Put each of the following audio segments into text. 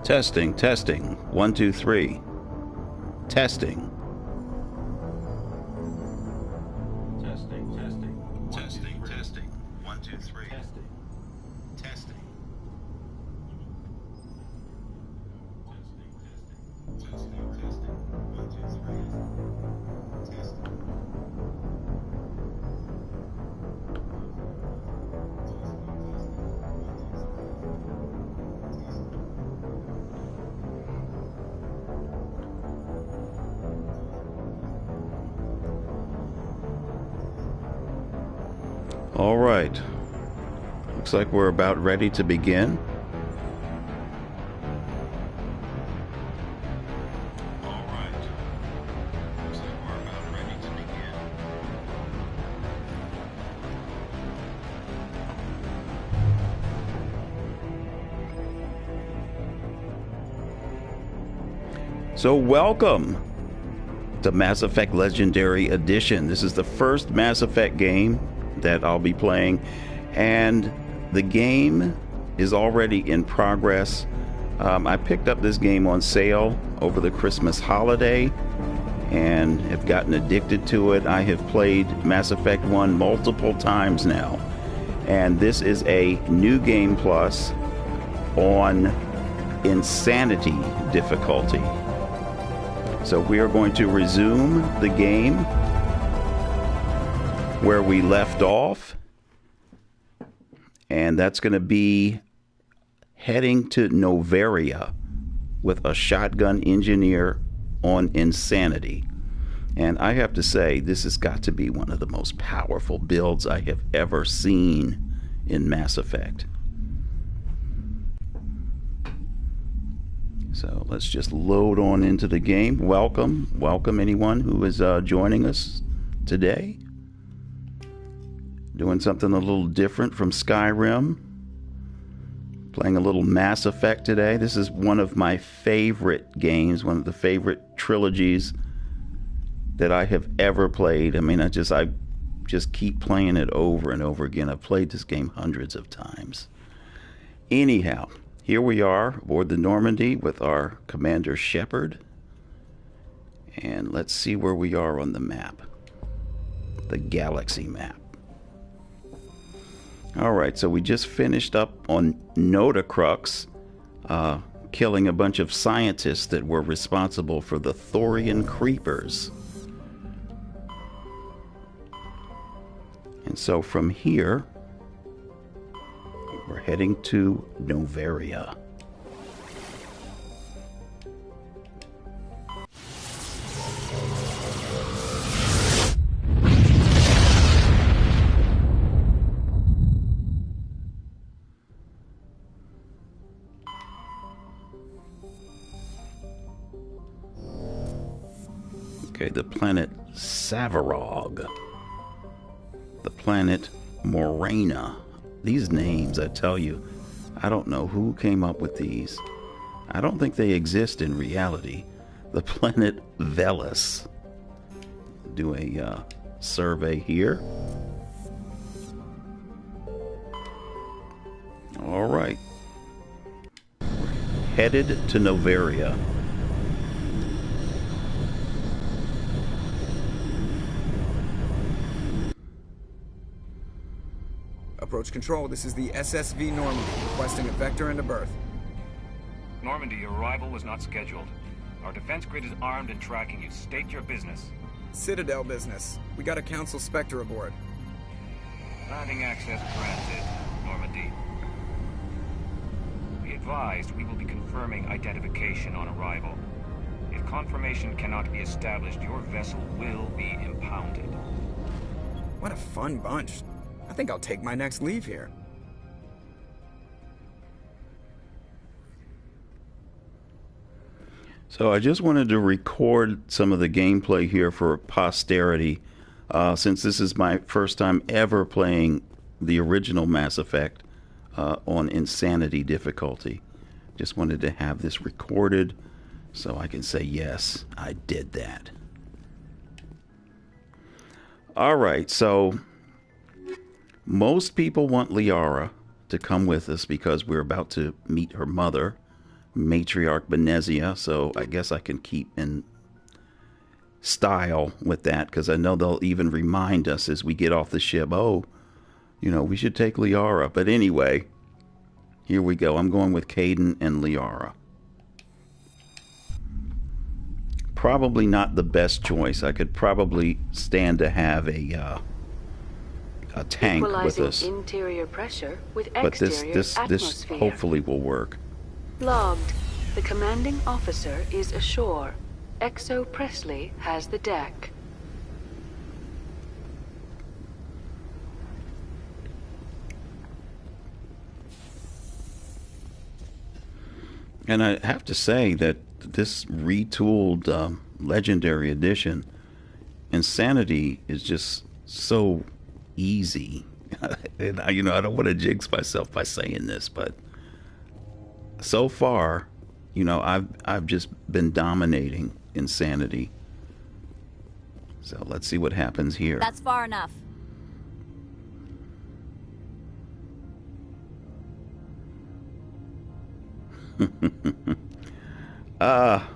Testing, testing. 1, 2, 3. Testing. Testing, testing. Testing, testing. 1, 2, 3. Testing. Testing. Testing, testing. 1, 2, 3. Testing. All right. Looks like we're about ready to begin. All right. Looks like we're about ready to begin. So welcome to Mass Effect Legendary Edition. This is the first Mass Effect game that I'll be playing, and the game is already in progress. I picked up this game on sale over the Christmas holiday and have gotten addicted to it. I have played Mass Effect 1 multiple times now, and this is a new game plus on Insanity difficulty. So we are going to resume the game where we left off, and that's going to be heading to Noveria with a shotgun engineer on Insanity. And I have to say, this has got to be one of the most powerful builds I have ever seen in Mass Effect. So let's just load on into the game. Welcome anyone who is joining us today. Doing something a little different from Skyrim. Playing a little Mass Effect today. This is one of my favorite games, one of the favorite trilogies that I have ever played. I mean, I just keep playing it over and over again. I've played this game hundreds of times. Anyhow, here we are aboard the Normandy with our Commander Shepard. And let's see where we are on the map. The galaxy map. Alright, so we just finished up on Notacrux, killing a bunch of scientists that were responsible for the Thorian creepers. And so from here, we're heading to Noveria. Okay, the planet Savarog. The planet Morena. These names, I tell you, I don't know who came up with these. I don't think they exist in reality. The planet Velis. Do a survey here. All right. Headed to Noveria. Approach control, this is the SSV Normandy, requesting a vector and a berth. Normandy, your arrival was not scheduled. Our defense grid is armed and tracking you. State your business. Citadel business. We got a Council Spectre aboard. Landing access granted, Normandy. Be advised, we will be confirming identification on arrival. If confirmation cannot be established, your vessel will be impounded. What a fun bunch. I think I'll take my next leave here. So I just wanted to record some of the gameplay here for posterity, since this is my first time ever playing the original Mass Effect on Insanity difficulty. Just wanted to have this recorded so I can say, yes, I did that. All right, so most people want Liara to come with us because we're about to meet her mother, Matriarch Benezia, so I guess I can keep in style with that, because I know they'll even remind us as we get off the ship, oh, you know, we should take Liara. But anyway, here we go. I'm going with Kaidan and Liara. Probably not the best choice. I could probably stand to have a tank with us. Interior pressure with but this atmosphere. hopefully will work. Logged. The commanding officer is ashore. Exo Presley has the deck. And I have to say that this retooled Legendary Edition, Insanity is just so easy. And I don't want to jinx myself by saying this, but so far, I've just been dominating Insanity. So let's see what happens here. That's far enough.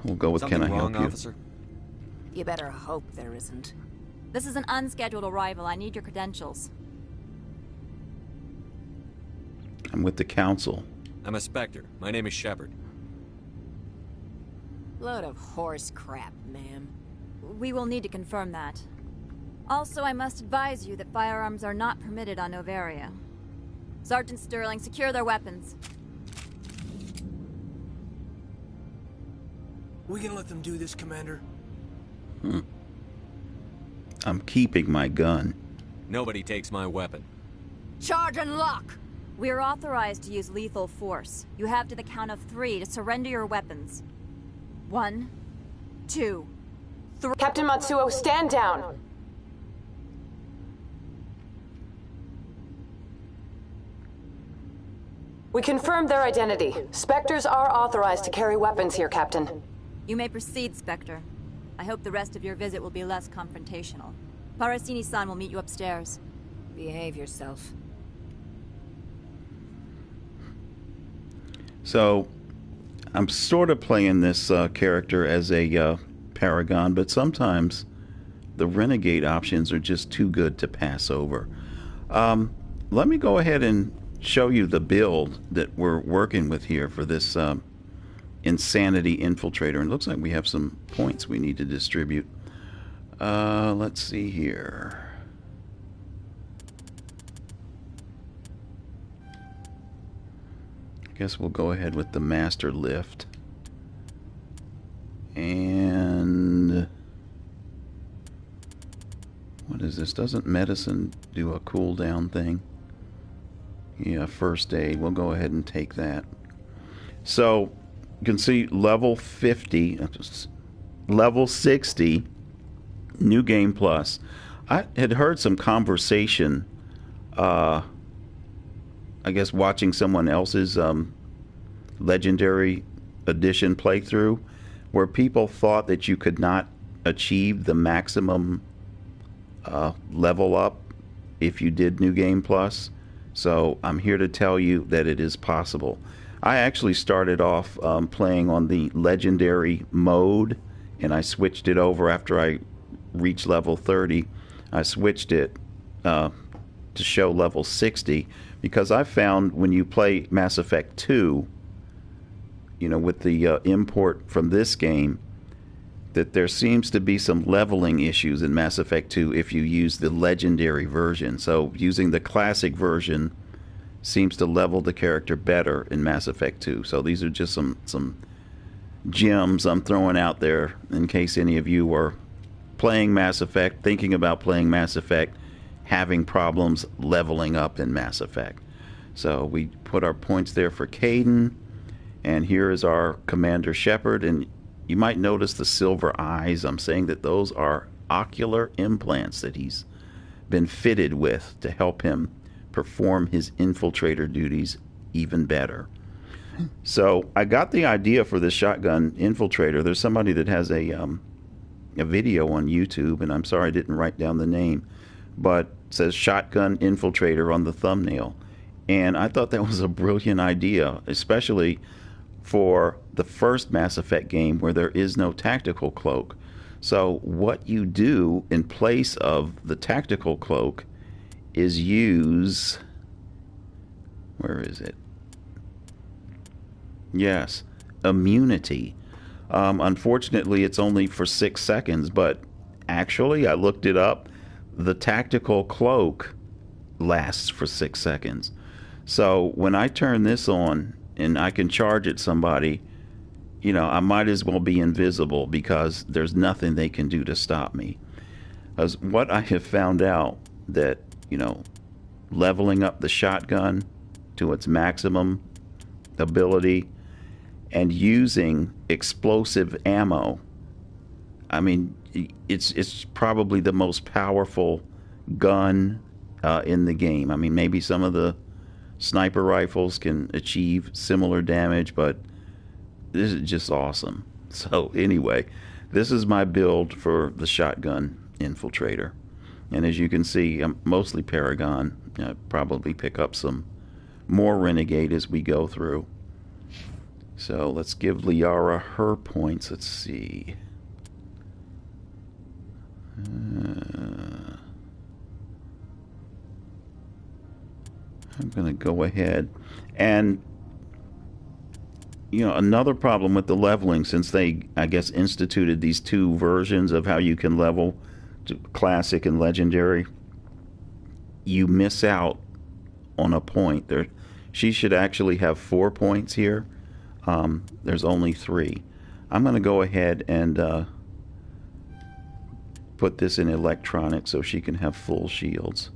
We'll go with Something can I wrong, help you? officer? You better hope there isn't. This is an unscheduled arrival. I need your credentials. I'm with the council. I'm a Spectre. My name is Shepard. Load of horse crap, ma'am. We will need to confirm that. Also, I must advise you that firearms are not permitted on Noveria. Sergeant Sterling, secure their weapons. We can let them do this, Commander. I'm keeping my gun. Nobody takes my weapon. Charge and lock! We are authorized to use lethal force. You have to the count of 3 to surrender your weapons. 1, 2, 3. Captain Matsuo, stand down! We confirmed their identity. Spectres are authorized to carry weapons here, Captain. You may proceed, Spectre. I hope the rest of your visit will be less confrontational. Parasini-san will meet you upstairs. Behave yourself. So, I'm sort of playing this character as a Paragon, but sometimes the Renegade options are just too good to pass over. Let me go ahead and show you the build that we're working with here for this Insanity Infiltrator. And it looks like we have some points we need to distribute. Let's see here. I guess we'll go ahead with the Master Lift. And what is this? Doesn't medicine do a cooldown thing? Yeah, first aid. We'll go ahead and take that. So you can see level 50, level 60, New Game Plus. I had heard some conversation, I guess watching someone else's Legendary Edition playthrough, where people thought that you could not achieve the maximum level up if you did New Game Plus. So I'm here to tell you that it is possible. I actually started off playing on the Legendary mode, and I switched it over after I reached level 30. I switched it to show level 60 because I found when you play Mass Effect 2, with the import from this game, that there seems to be some leveling issues in Mass Effect 2 if you use the Legendary version. So using the classic version seems to level the character better in Mass Effect 2. So these are just some gems I'm throwing out there in case any of you are playing Mass Effect, thinking about playing Mass Effect, having problems leveling up in Mass Effect. So we put our points there for Kaidan, and here is our Commander Shepard, and you might notice the silver eyes. I'm saying that those are ocular implants that he's been fitted with to help him perform his infiltrator duties even better. So I got the idea for this shotgun infiltrator. There's somebody that has a video on YouTube, and I'm sorry I didn't write down the name, but it says shotgun infiltrator on the thumbnail. And I thought that was a brilliant idea, especially for the first Mass Effect game where there is no tactical cloak. So what you do in place of the tactical cloak is use... Where is it? Yes, immunity. Unfortunately, it's only for 6 seconds, but actually, I looked it up. The tactical cloak lasts for 6 seconds. So when I turn this on and I can charge at somebody, you know, I might as well be invisible because there's nothing they can do to stop me. As what I have found out that, you know, leveling up the shotgun to its maximum ability and using explosive ammo, I mean, it's probably the most powerful gun in the game. I mean, maybe some of the sniper rifles can achieve similar damage, but this is just awesome. So anyway, this is my build for the shotgun infiltrator. And as you can see, I'm mostly Paragon. I'll probably pick up some more Renegade as we go through. So let's give Liara her points. Let's see. I'm going to go ahead and, you know, another problem with the leveling, since they, I guess, instituted these two versions of how you can level to classic and legendary, you miss out on a point. She should actually have 4 points here. There's only 3. I'm going to go ahead and put this in electronic so she can have full shields.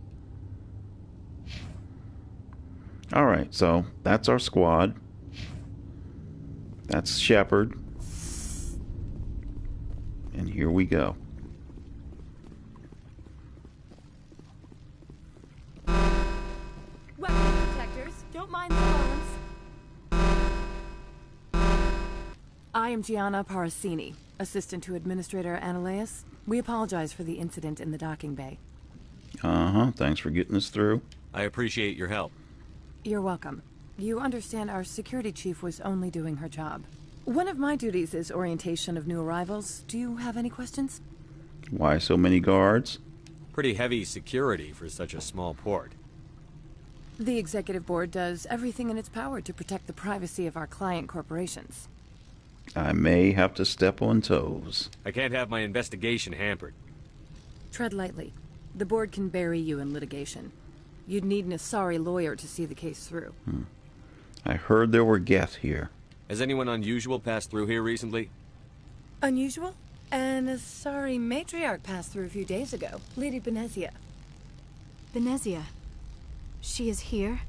Alright, so that's our squad. That's Shepard. And here we go. Weapon protectors, don't mind the alarms. I am Gianna Parasini, assistant to Administrator Analeas. We apologize for the incident in the docking bay. Thanks for getting us through. I appreciate your help. You're welcome. You understand our security chief was only doing her job. One of my duties is orientation of new arrivals. Do you have any questions? Why so many guards? Pretty heavy security for such a small port. The executive board does everything in its power to protect the privacy of our client corporations. I may have to step on toes. I can't have my investigation hampered. Tread lightly. The board can bury you in litigation. You'd need an Asari lawyer to see the case through. I heard there were Geth here. Has anyone unusual passed through here recently? Unusual? An Asari matriarch passed through a few days ago. Lady Benezia. Benezia. She is here?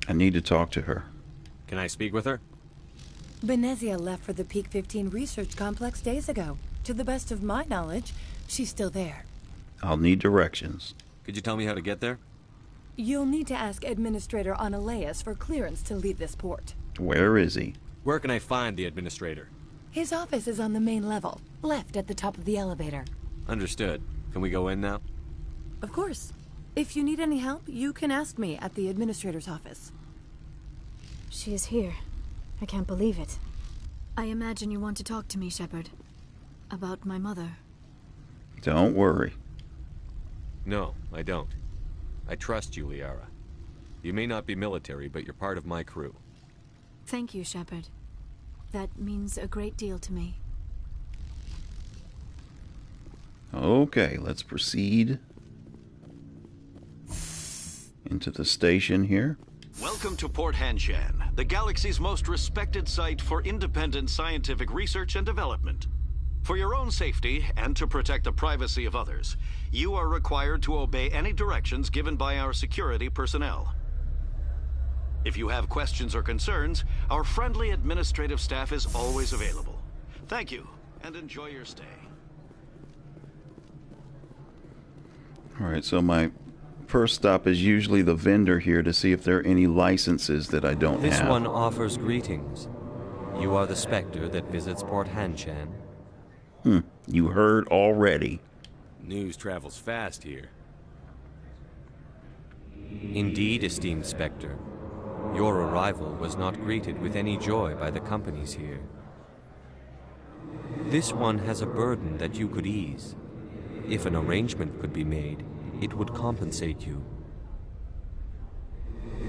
I need to talk to her. Can I speak with her? Benezia left for the Peak 15 research complex days ago. To the best of my knowledge, she's still there. I'll need directions. Could you tell me how to get there? You'll need to ask Administrator Analeas for clearance to leave this port. Where is he? Where can I find the Administrator? His office is on the main level, left at the top of the elevator. Understood. Can we go in now? Of course. If you need any help, you can ask me at the Administrator's office. She is here. I can't believe it. I imagine you want to talk to me, Shepard. About my mother. Don't worry. No, I don't. I trust you, Liara. You may not be military, but you're part of my crew. Thank you, Shepard. That means a great deal to me. Okay, let's proceed into the station here. Welcome to Port Hanshan, the galaxy's most respected site for independent scientific research and development. For your own safety, and to protect the privacy of others, you are required to obey any directions given by our security personnel. If you have questions or concerns, our friendly administrative staff is always available. Thank you, and enjoy your stay. Alright, so my first stop is usually the vendor here to see if there are any licenses that I don't have. This one offers greetings. You are the Spectre that visits Port Hanshan. You heard already. News travels fast here. Indeed, esteemed Spectre. Your arrival was not greeted with any joy by the companies here. This one has a burden that you could ease. If an arrangement could be made, it would compensate you.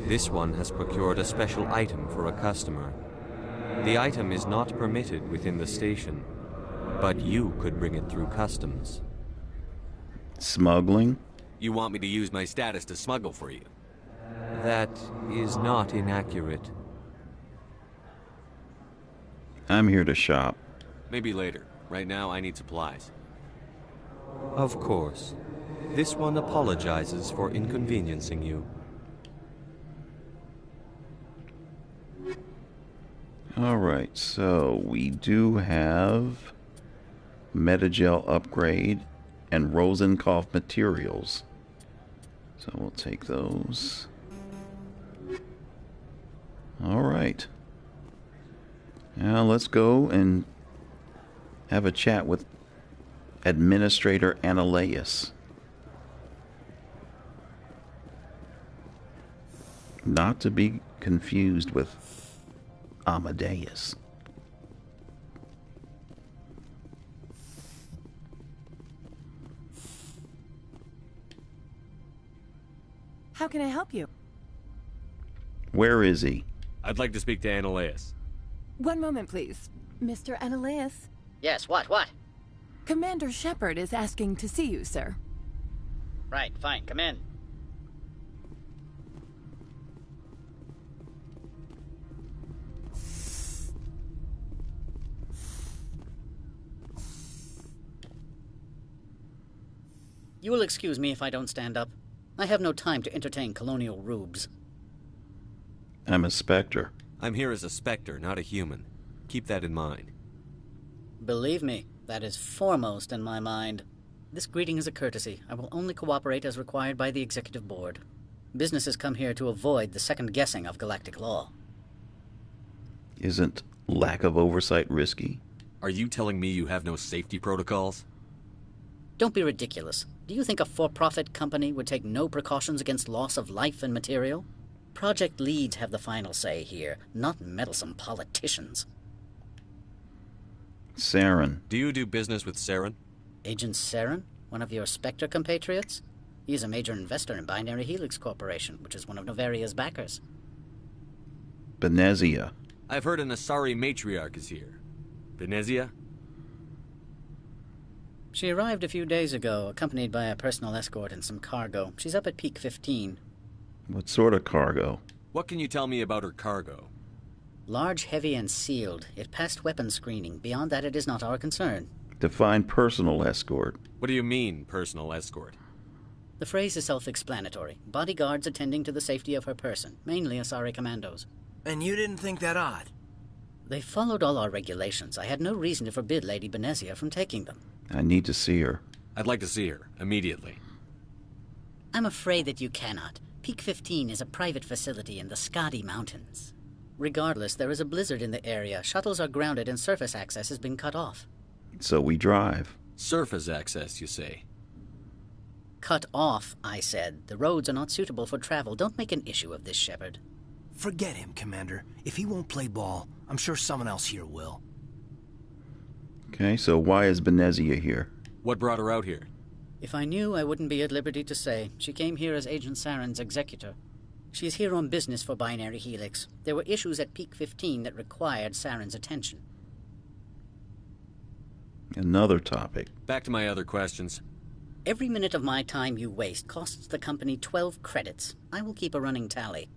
This one has procured a special item for a customer. The item is not permitted within the station, but you could bring it through customs. Smuggling? You want me to use my status to smuggle for you? That is not inaccurate. I'm here to shop. Maybe later. Right now, I need supplies. Of course. This one apologizes for inconveniencing you. Alright, so we do have Metagel upgrade and Rosenkopf materials. So we'll take those. Alright. Now let's go and have a chat with Administrator Ananias. Not to be confused with Amadeus. How can I help you? Where is he? I'd like to speak to Ananias. One moment, please. Mr. Ananias? Yes, what? Commander Shepard is asking to see you, sir. Right, fine, come in. You will excuse me if I don't stand up. I have no time to entertain colonial rubes. I'm a Spectre. I'm here as a Spectre, not a human. Keep that in mind. Believe me, that is foremost in my mind. This greeting is a courtesy. I will only cooperate as required by the Executive Board. Businesses come here to avoid the second guessing of galactic law. Isn't lack of oversight risky? Are you telling me you have no safety protocols? Don't be ridiculous. Do you think a for-profit company would take no precautions against loss of life and material? Project leads have the final say here, not meddlesome politicians. Saren. Do you do business with Saren? Agent Saren? One of your Spectre compatriots? He is a major investor in Binary Helix Corporation, which is one of Noveria's backers. Benezia. I've heard an Asari matriarch is here. Benezia? She arrived a few days ago, accompanied by a personal escort and some cargo. She's up at Peak 15. What sort of cargo? What can you tell me about her cargo? Large, heavy, and sealed. It passed weapons screening. Beyond that, it is not our concern. Define personal escort. What do you mean, personal escort? The phrase is self-explanatory. Bodyguards attending to the safety of her person, mainly Asari commandos. And you didn't think that odd? They followed all our regulations. I had no reason to forbid Lady Benezia from taking them. I need to see her. I'd like to see her, immediately. I'm afraid that you cannot. Peak 15 is a private facility in the Skadi Mountains. Regardless, there is a blizzard in the area. Shuttles are grounded and surface access has been cut off. So we drive. Surface access, you say? Cut off, I said. The roads are not suitable for travel. Don't make an issue of this, Shepard. Forget him, Commander. If he won't play ball, I'm sure someone else here will. Okay, so why is Benezia here? What brought her out here? If I knew, I wouldn't be at liberty to say. She came here as Agent Saren's executor. She is here on business for Binary Helix. There were issues at Peak 15 that required Saren's attention. Another topic. Back to my other questions. Every minute of my time you waste costs the company 12 credits. I will keep a running tally.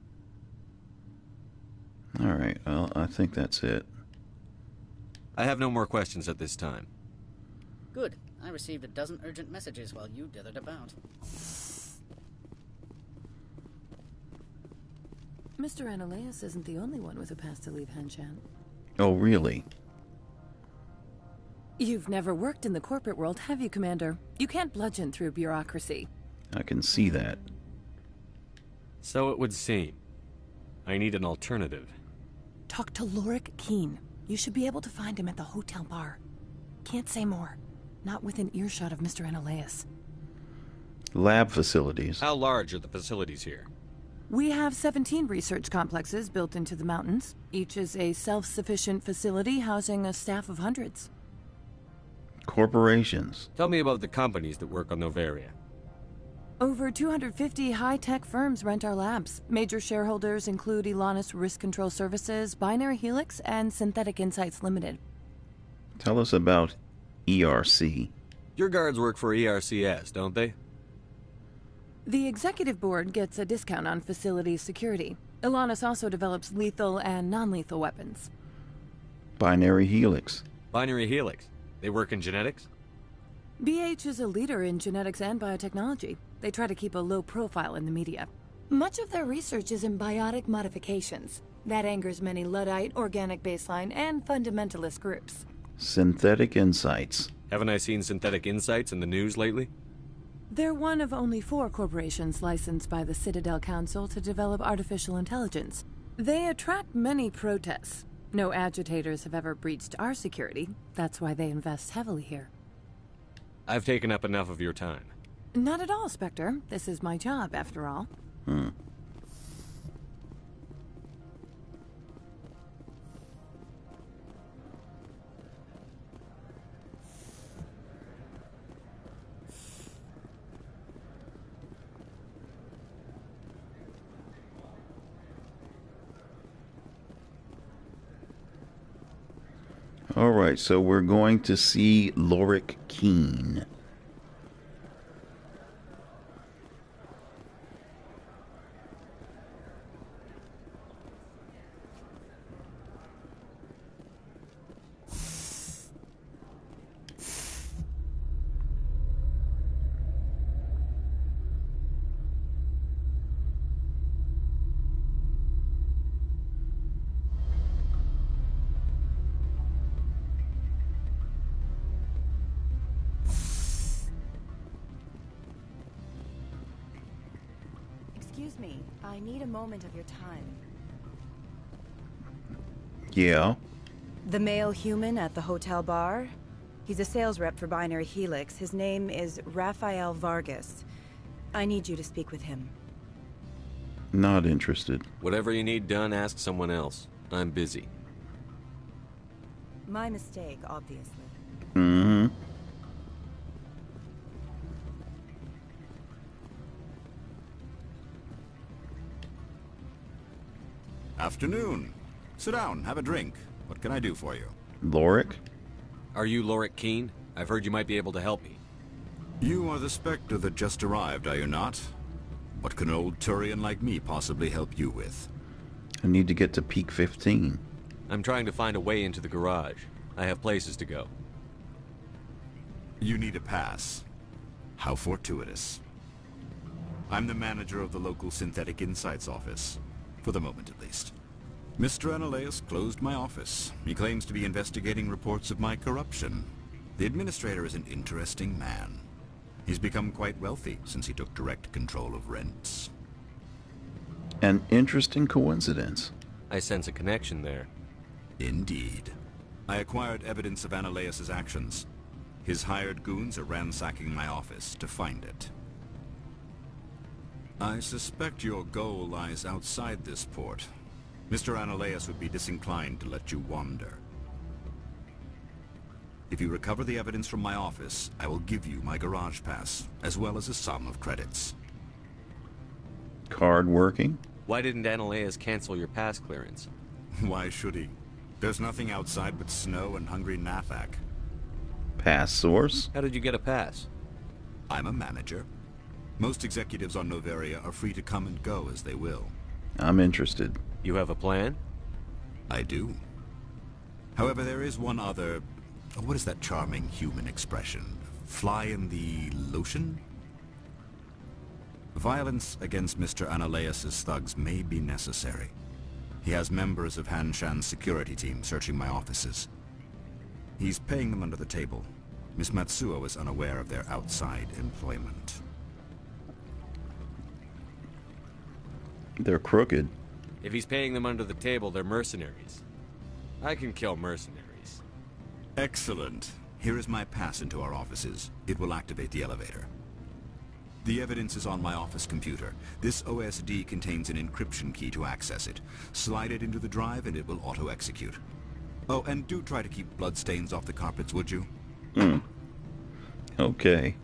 All right, well, I think that's it. I have no more questions at this time. Good. I received a dozen urgent messages while you dithered about. Mr. Ananias isn't the only one with a pass to leave Hanshan. Oh, really? You've never worked in the corporate world, have you, Commander? You can't bludgeon through bureaucracy. I can see that. So it would seem. I need an alternative. Talk to Lorik Keen. You should be able to find him at the hotel bar. Can't say more. Not within earshot of Mr. Ananias. Lab facilities. How large are the facilities here? We have 17 research complexes built into the mountains. Each is a self-sufficient facility housing a staff of hundreds. Corporations. Tell me about the companies that work on Noveria. Over 250 high-tech firms rent our labs. Major shareholders include Elanus Risk Control Services, Binary Helix, and Synthetic Insights Limited. Tell us about ERC. Your guards work for ERCS, don't they? The executive board gets a discount on facility security. Elanus also develops lethal and non-lethal weapons. Binary Helix. Binary Helix. They work in genetics? BH is a leader in genetics and biotechnology. They try to keep a low profile in the media. Much of their research is in biotic modifications. That angers many Luddite, organic baseline, and fundamentalist groups. Synthetic Insights. Haven't I seen Synthetic Insights in the news lately? They're one of only 4 corporations licensed by the Citadel Council to develop artificial intelligence. They attract many protests. No agitators have ever breached our security. That's why they invest heavily here. I've taken up enough of your time. Not at all, Spectre. This is my job, after all. All right, so we're going to see Lorik Keene. Excuse me, I need a moment of your time. Yeah. The male human at the hotel bar? He's a sales rep for Binary Helix. His name is Rafael Vargas. I need you to speak with him. Not interested. Whatever you need done, ask someone else. I'm busy. My mistake, obviously. Mm-hmm. Afternoon. Sit down, have a drink. What can I do for you? Lorik? Are you Lorik Keene? I've heard you might be able to help me. You are the Spectre that just arrived, are you not? What can an old Turian like me possibly help you with? I need to get to Peak 15. I'm trying to find a way into the garage. I have places to go. You need a pass. How fortuitous. I'm the manager of the local Synthetic Insights office. For the moment, at least. Mr. Analaeus closed my office. He claims to be investigating reports of my corruption. The administrator is an interesting man. He's become quite wealthy since he took direct control of rents. An interesting coincidence. I sense a connection there. Indeed. I acquired evidence of Analaeus' actions. His hired goons are ransacking my office to find it. I suspect your goal lies outside this port. Mr. Analaeus would be disinclined to let you wander. If you recover the evidence from my office, I will give you my garage pass, as well as a sum of credits. Card working? Why didn't Analaeus cancel your pass clearance? Why should he? There's nothing outside but snow and hungry Nafak. Pass source? How did you get a pass? I'm a manager. Most executives on Noveria are free to come and go as they will. I'm interested. You have a plan? I do. However, there is one other... What is that charming human expression? Fly in the lotion? Violence against Mr. Analaeus' thugs may be necessary. He has members of Han Shan's security team searching my offices. He's paying them under the table. Miss Matsuo is unaware of their outside employment. They're crooked. If he's paying them under the table, they're mercenaries. I can kill mercenaries. Excellent. Here is my pass into our offices. It will activate the elevator. The evidence is on my office computer. This OSD contains an encryption key to access it. Slide it into the drive and it will auto-execute. Oh, and do try to keep bloodstains off the carpets, would you? Okay.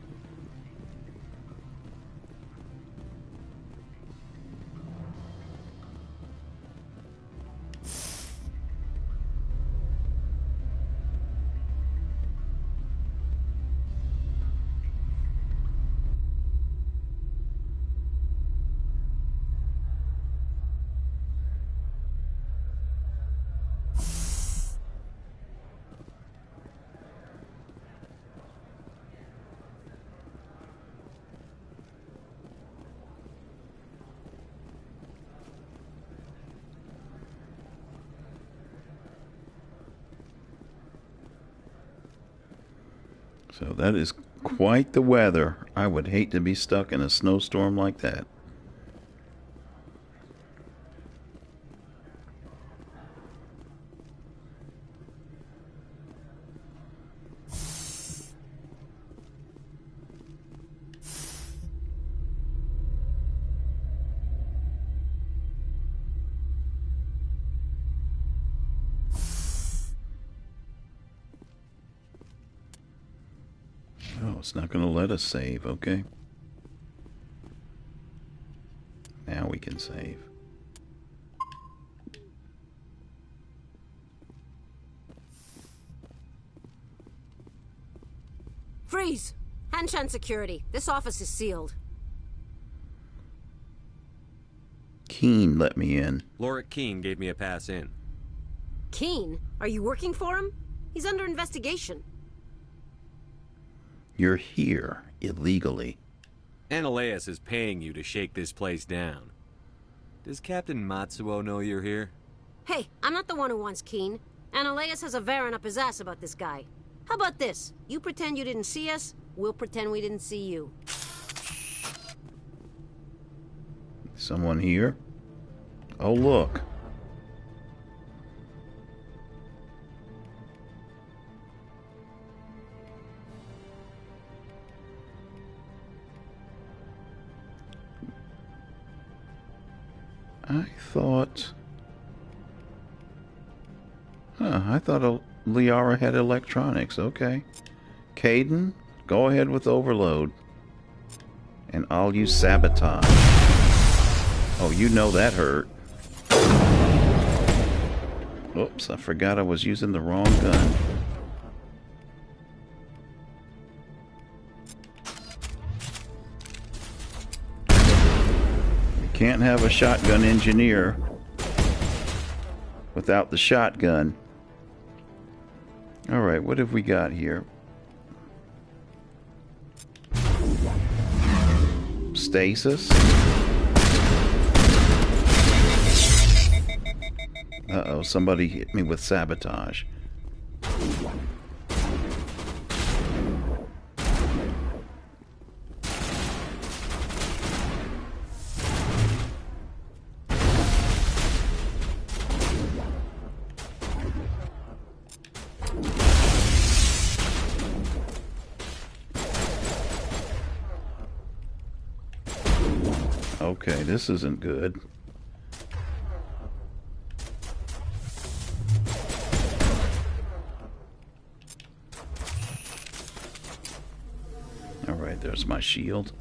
So that is quite the weather. I would hate to be stuck in a snowstorm like that. Oh, it's not going to let us save, okay. Now we can save. Freeze! Hanshan security. This office is sealed. Keen let me in. Lorik Keen gave me a pass in. Keen? Are you working for him? He's under investigation. You're here illegally. Ananias is paying you to shake this place down. Does Captain Matsuo know you're here? Hey, I'm not the one who wants Keen. Ananias has a Varen up his ass about this guy. How about this? You pretend you didn't see us, we'll pretend we didn't see you. Someone here? Oh, look. I thought Liara had electronics. Okay. Caden, go ahead with overload. And I'll use sabotage. Oh, you know that hurt. Oops, I forgot I was using the wrong gun. You can't have a shotgun engineer without the shotgun. Alright, what have we got here? Stasis. Uh-oh, somebody hit me with sabotage. Okay, this isn't good. All right, there's my shield.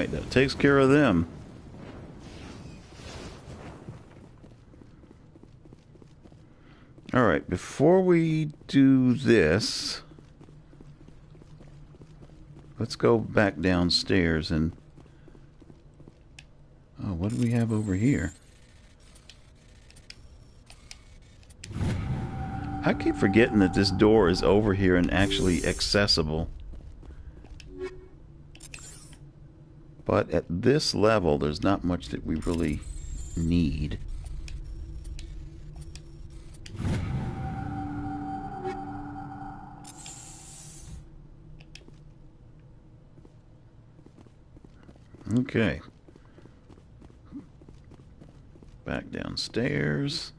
That takes care of them. All right, before we do this, Let's go back downstairs and... Oh, what do we have over here? I keep forgetting that this door is over here and actually accessible. But at this level, there's not much that we really need. Okay. Back downstairs.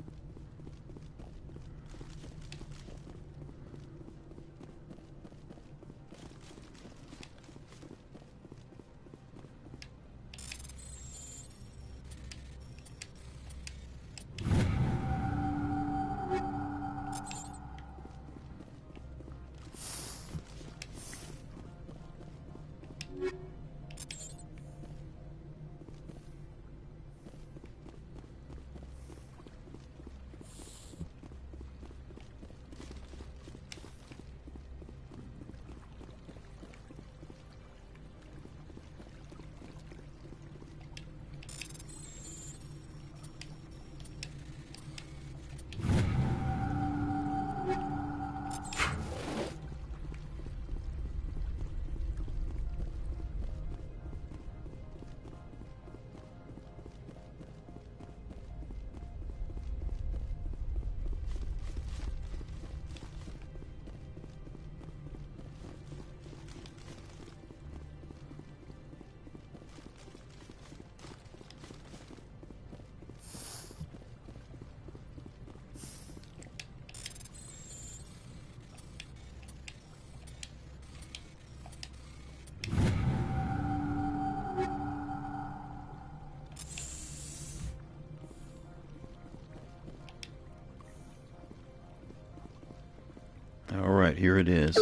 All right, here it is.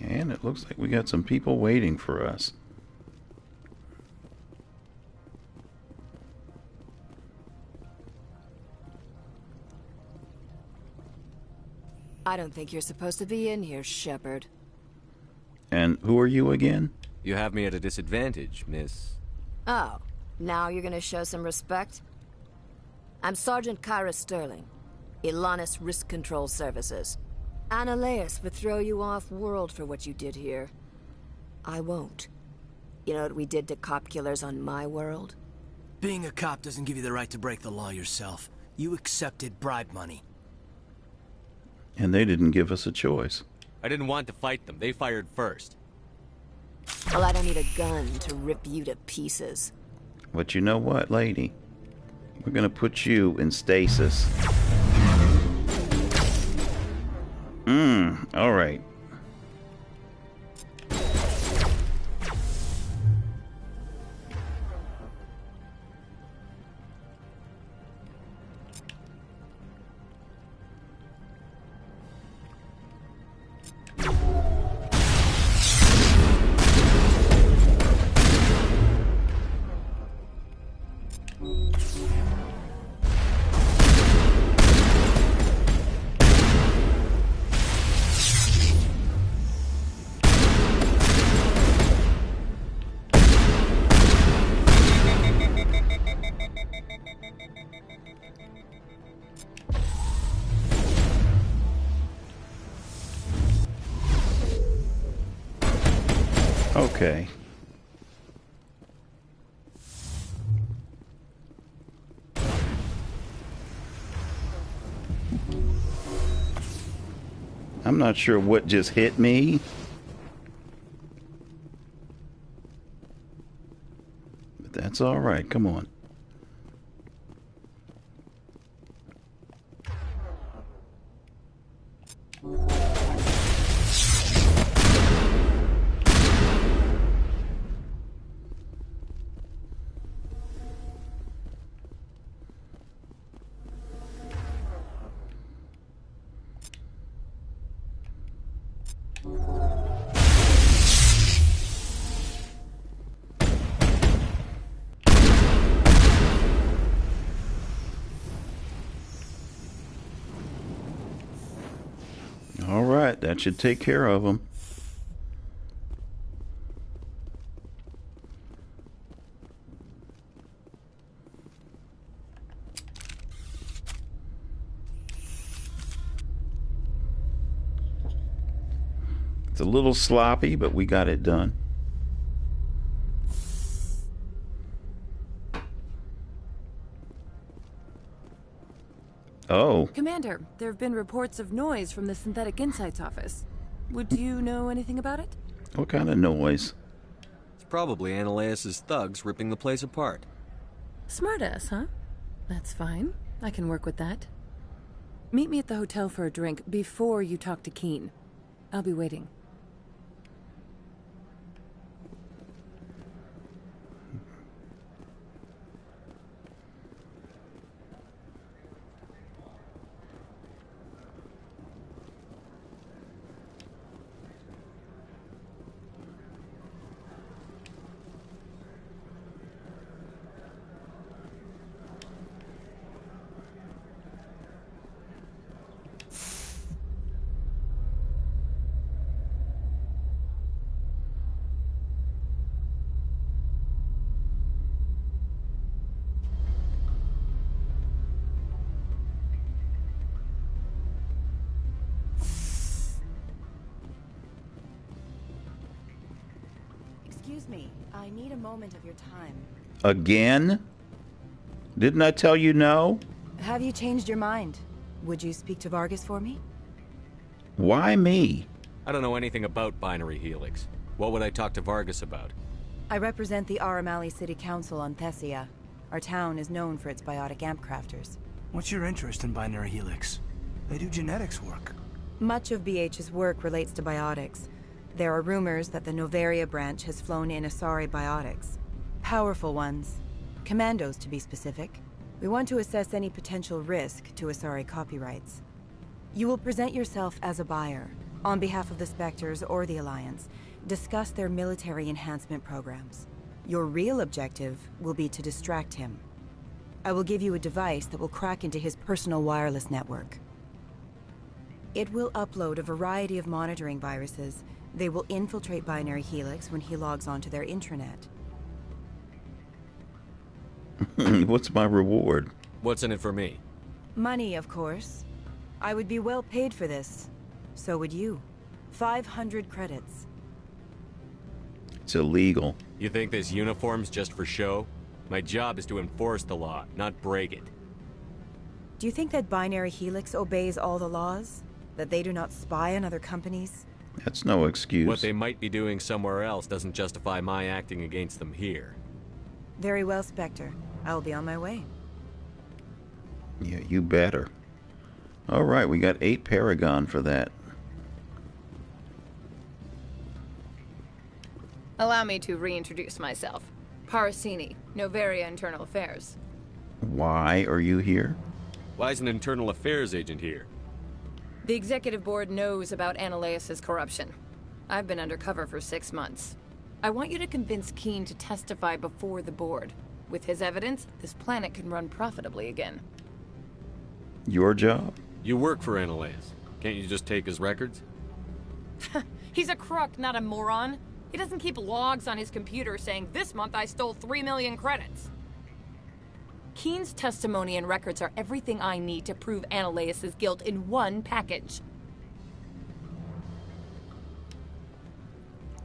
And it looks like we got some people waiting for us. I don't think you're supposed to be in here, Shepard. And who are you again? You have me at a disadvantage, miss. Oh, now you're gonna show some respect? I'm Sergeant Kyra Sterling, Ilanis Risk Control Services. Ananias would throw you off-world for what you did here. I won't. You know what we did to cop killers on my world? Being a cop doesn't give you the right to break the law yourself. You accepted bribe money. And they didn't give us a choice. I didn't want to fight them. They fired first. Well, I don't need a gun to rip you to pieces. But you know what, lady? We're gonna put you in stasis. All right. Okay. I'm not sure what just hit me. But that's all right. Come on. All right, that should take care of them. It's a little sloppy, but we got it done. Oh. Commander, there have been reports of noise from the Synthetic Insights office. Would you know anything about it? What kind of noise? It's probably Ananias' thugs ripping the place apart. Smartass, huh? That's fine. I can work with that. Meet me at the hotel for a drink before you talk to Keen. I'll be waiting. Excuse me, I need a moment of your time. Again? Didn't I tell you no? Have you changed your mind? Would you speak to Vargas for me? Why me? I don't know anything about Binary Helix. What would I talk to Vargas about? I represent the Aramali City Council on Thessia. Our town is known for its biotic amp crafters. What's your interest in Binary Helix? They do genetics work. Much of BH's work relates to biotics. There are rumors that the Noveria branch has flown in Asari biotics. Powerful ones. Commandos, to be specific. We want to assess any potential risk to Asari copyrights. You will present yourself as a buyer, on behalf of the Spectres or the Alliance. Discuss their military enhancement programs. Your real objective will be to distract him. I will give you a device that will crack into his personal wireless network. It will upload a variety of monitoring viruses. They will infiltrate Binary Helix when he logs onto their intranet. What's my reward? What's in it for me? Money, of course. I would be well paid for this. So would you. 500 credits. It's illegal. You think this uniform's just for show? My job is to enforce the law, not break it. Do you think that Binary Helix obeys all the laws? That they do not spy on other companies? That's no excuse. What they might be doing somewhere else doesn't justify my acting against them here. Very well, Spectre. I will be on my way. Yeah, you better. All right, we got 8 Paragon for that. Allow me to reintroduce myself. Parasini, Noveria Internal Affairs. Why are you here? Why is an internal affairs agent here? The executive board knows about Ananias' corruption. I've been undercover for 6 months. I want you to convince Keen to testify before the board. With his evidence, this planet can run profitably again. Your job? You work for Ananias. Can't you just take his records? He's a crook, not a moron. He doesn't keep logs on his computer saying, "This month I stole 3 million credits." Keen's testimony and records are everything I need to prove Ananias' guilt in one package.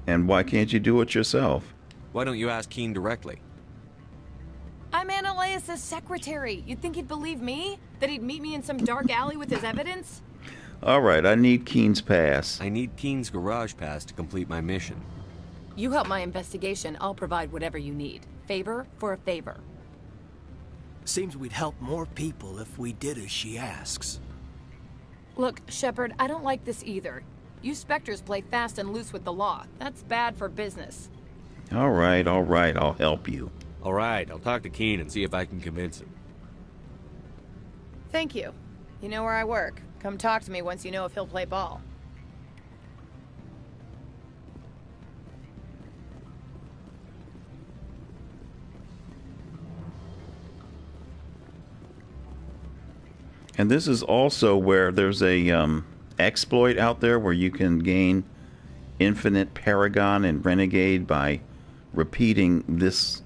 And why can't you do it yourself? Why don't you ask Keen directly? I'm Ananias' secretary. You'd think he'd believe me? That he'd meet me in some dark alley with his evidence? All right, I need Keen's pass. I need Keen's garage pass to complete my mission. You help my investigation, I'll provide whatever you need. Favor for a favor. Seems we'd help more people if we did as she asks. Look, Shepard, I don't like this either. You Spectres play fast and loose with the law. That's bad for business. All right, I'll help you. All right, I'll talk to Keen and see if I can convince him. Thank you. You know where I work. Come talk to me once you know if he'll play ball. And this is also where there's a exploit out there where you can gain infinite Paragon and Renegade by repeating this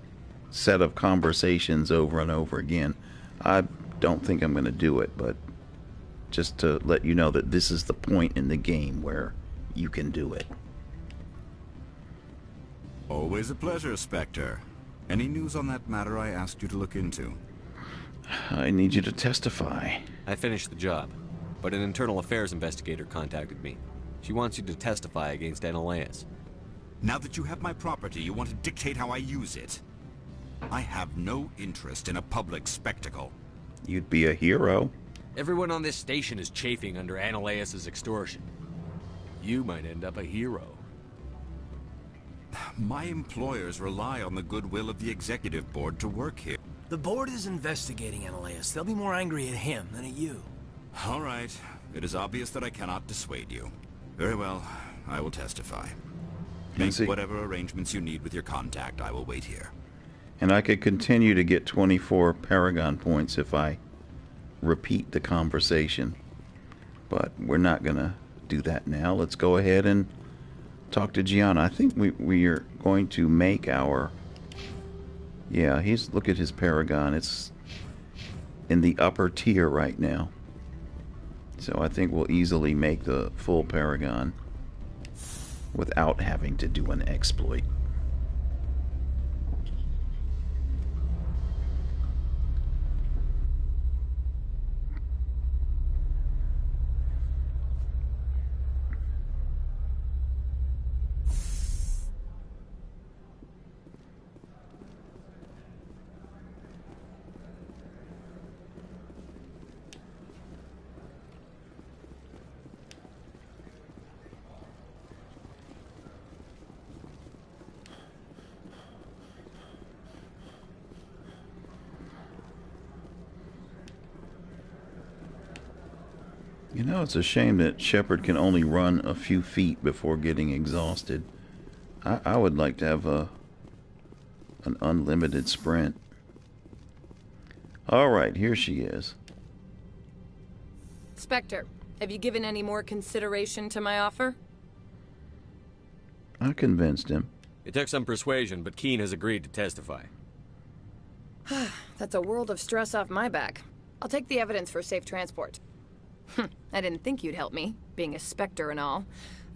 set of conversations over and over again. I don't think I'm going to do it, but just to let you know that this is the point in the game where you can do it. Always a pleasure, Spectre. Any news on that matter I asked you to look into? I need you to testify. I finished the job, but an internal affairs investigator contacted me. She wants you to testify against Analeus. Now that you have my property, you want to dictate how I use it? I have no interest in a public spectacle. You'd be a hero. Everyone on this station is chafing under Analeus' extortion. You might end up a hero. My employers rely on the goodwill of the executive board to work here. The board is investigating Analeus. They'll be more angry at him than at you. All right. It is obvious that I cannot dissuade you. Very well. I will testify. Make whatever arrangements you need with your contact. I will wait here. And I could continue to get 24 Paragon points if I repeat the conversation. But we're not going to do that now. Let's go ahead and talk to Gianna. I think we are going to make our... Yeah, look at his Paragon. It's in the upper tier right now. So I think we'll easily make the full Paragon without having to do an exploit. You know, it's a shame that Shepard can only run a few feet before getting exhausted. I would like to have an unlimited sprint. Alright, here she is. Spectre, have you given any more consideration to my offer? I convinced him. It took some persuasion, but Keen has agreed to testify. That's a world of stress off my back. I'll take the evidence for safe transport. I didn't think you'd help me, being a Spectre and all.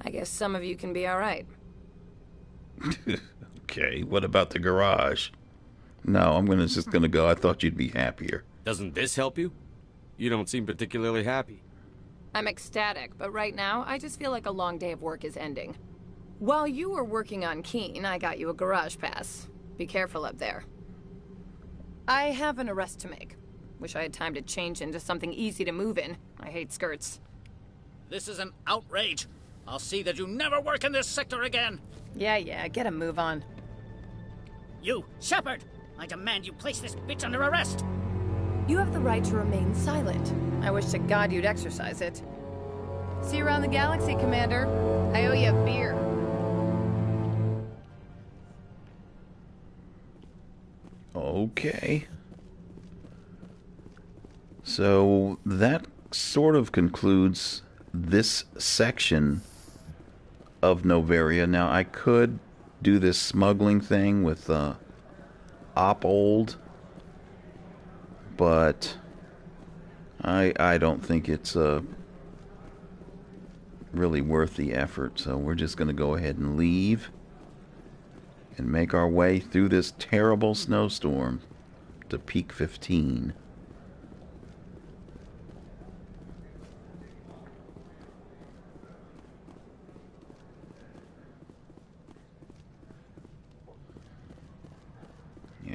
I guess some of you can be alright. Okay, what about the garage? No, I'm just gonna go. I thought you'd be happier. Doesn't this help you? You don't seem particularly happy. I'm ecstatic, but right now, I just feel like a long day of work is ending. While you were working on Keen, I got you a garage pass. Be careful up there. I have an arrest to make. Wish I had time to change into something easy to move in. I hate skirts. This is an outrage. I'll see that you never work in this sector again. Yeah, get a move on. You, Shepard! I demand you place this bitch under arrest! You have the right to remain silent. I wish to God you'd exercise it. See you around the galaxy, Commander. I owe you a beer. Okay. So that sort of concludes this section of Noveria. Now I could do this smuggling thing with Opold, but I don't think it's really worth the effort. So we're just going to go ahead and leave and make our way through this terrible snowstorm to Peak 15.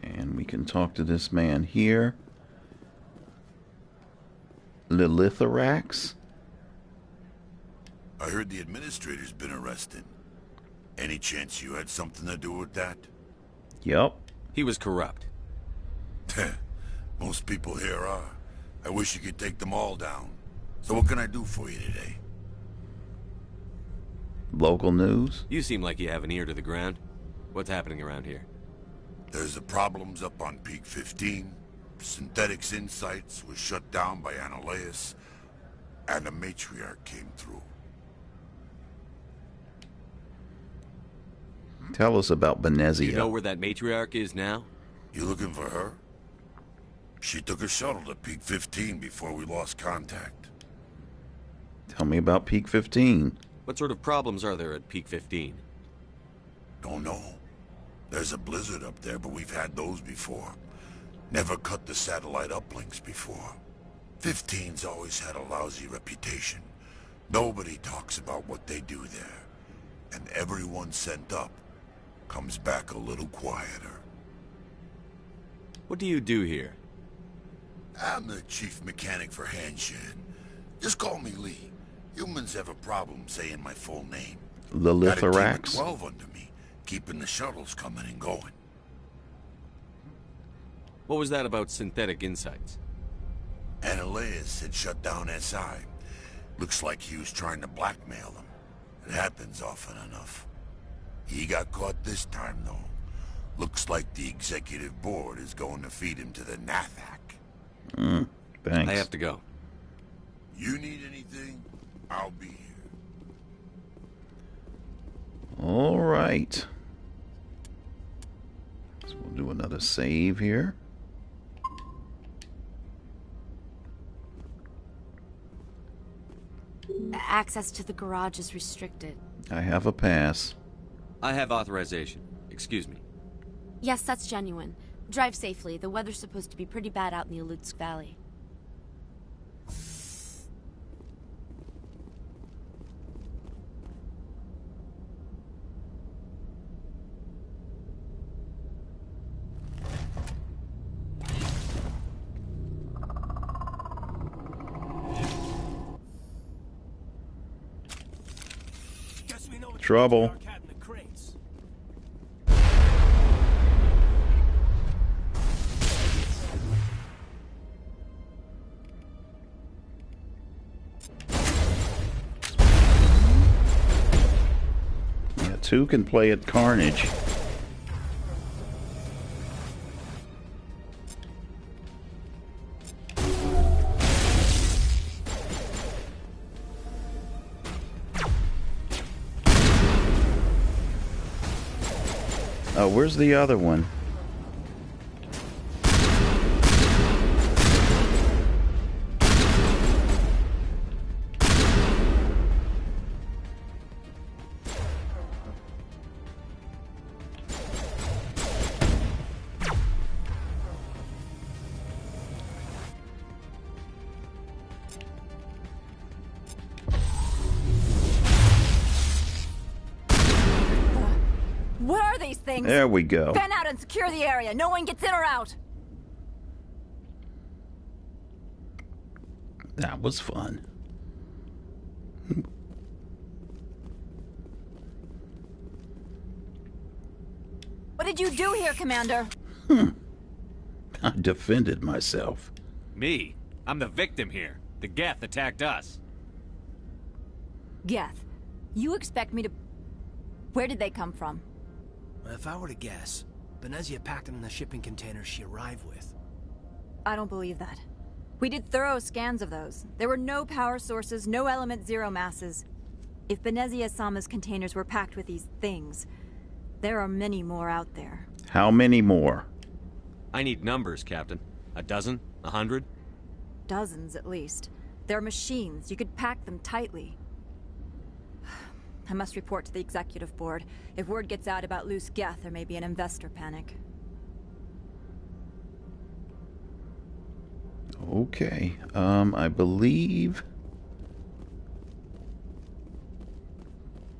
And we can talk to this man here. Lilitharax? I heard the administrator's been arrested. Any chance you had something to do with that? Yep. He was corrupt. Most people here are. I wish you could take them all down. So what can I do for you today? Local news? You seem like you have an ear to the ground. What's happening around here? There's the problems up on Peak 15. Synthetics Insights was shut down by Analeus, and the matriarch came through. Tell us about Benezia. You know where that matriarch is now? You looking for her? She took a shuttle to Peak 15 before we lost contact. Tell me about Peak 15. What sort of problems are there at Peak 15? Don't know. There's a blizzard up there, but we've had those before. Never cut the satellite uplinks before. 15's always had a lousy reputation. Nobody talks about what they do there. And everyone sent up comes back a little quieter. What do you do here? I'm the chief mechanic for Hanshan. Just call me Lee. Humans have a problem saying my full name. The Lithorax? Got a team of 12 under me, keeping the shuttles coming and going. What was that about Synthetic Insights? Analeus had shut down SI. Looks like he was trying to blackmail them. It happens often enough. He got caught this time, though. Looks like the executive board is going to feed him to the Nathak. Thanks. I have to go. You need anything? I'll be here. All right. So we'll do another save here. Access to the garage is restricted. I have a pass. I have authorization. Excuse me. Yes, that's genuine. Drive safely. The weather's supposed to be pretty bad out in the Alutsk Valley. Trouble. Yeah, two can play at Carnage. Oh, where's the other one? What are these things? There we go. Fan out and secure the area. No one gets in or out. That was fun. What did you do here, Commander? I defended myself. Me? I'm the victim here. The Geth attacked us. Geth, you expect me to... Where did they come from? If I were to guess, Benezia packed them in the shipping containers she arrived with. I don't believe that. We did thorough scans of those. There were no power sources, no element zero masses. If Benezia-sama's containers were packed with these things, there are many more out there. How many more? I need numbers, Captain. A dozen? 100? Dozens, at least. They're machines. You could pack them tightly. I must report to the executive board. If word gets out about loose Geth, there may be an investor panic. Okay. I believe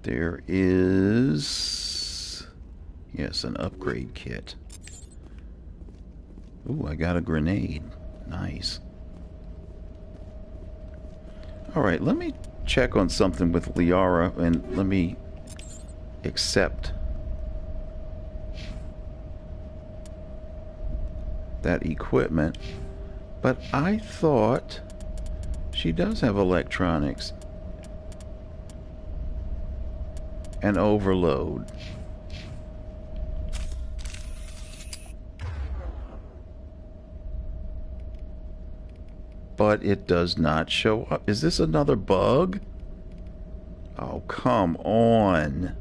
there is... Yes, an upgrade kit. Ooh, I got a grenade. Nice. Alright, let me check on something with Liara, and let me accept that equipment. But I thought she does have electronics and overload. but it does not show up. Is this another bug? Oh, come on.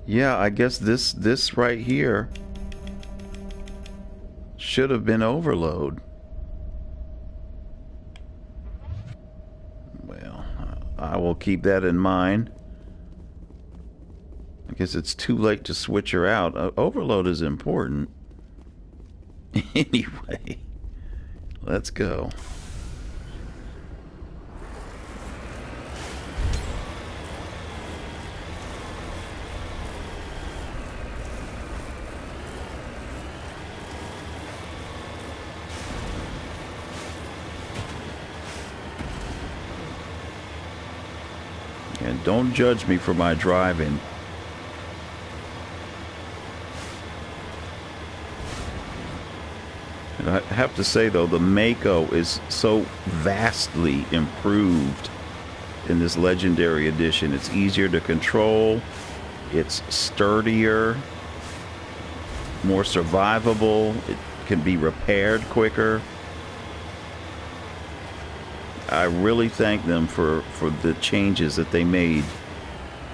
Yeah, I guess this right here should have been overload. Well, I will keep that in mind. I guess it's too late to switch her out. Overload is important. Anyway, let's go. And don't judge me for my driving. And I have to say, though, the Mako is so vastly improved in this Legendary Edition. It's easier to control. It's sturdier, more survivable. It can be repaired quicker. I really thank them for the changes that they made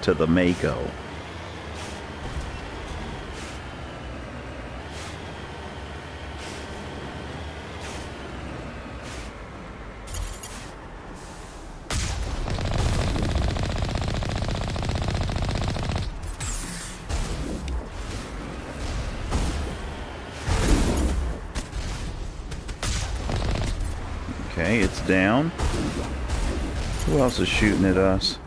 to the Mako. Okay, it's down. Who else is shooting at us?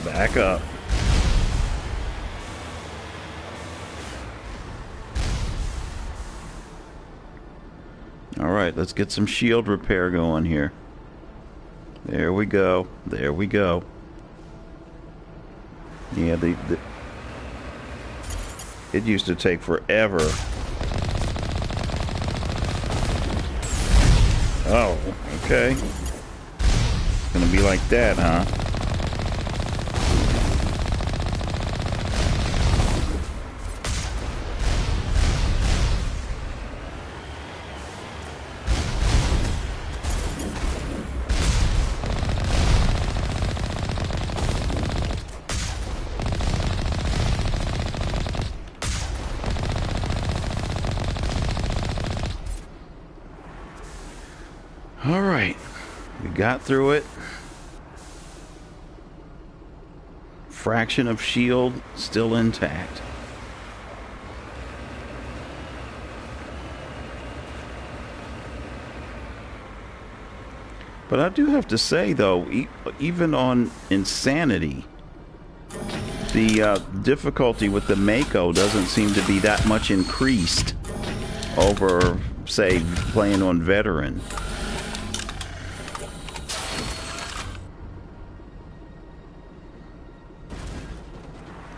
Back up. All right, let's get some shield repair going here. There we go. There we go. Yeah, it used to take forever. Oh, okay. It's gonna be like that, huh? All right, we got through it. Fraction of shield still intact. But I do have to say, though, even on Insanity, the difficulty with the Mako doesn't seem to be that much increased over, say, playing on Veteran.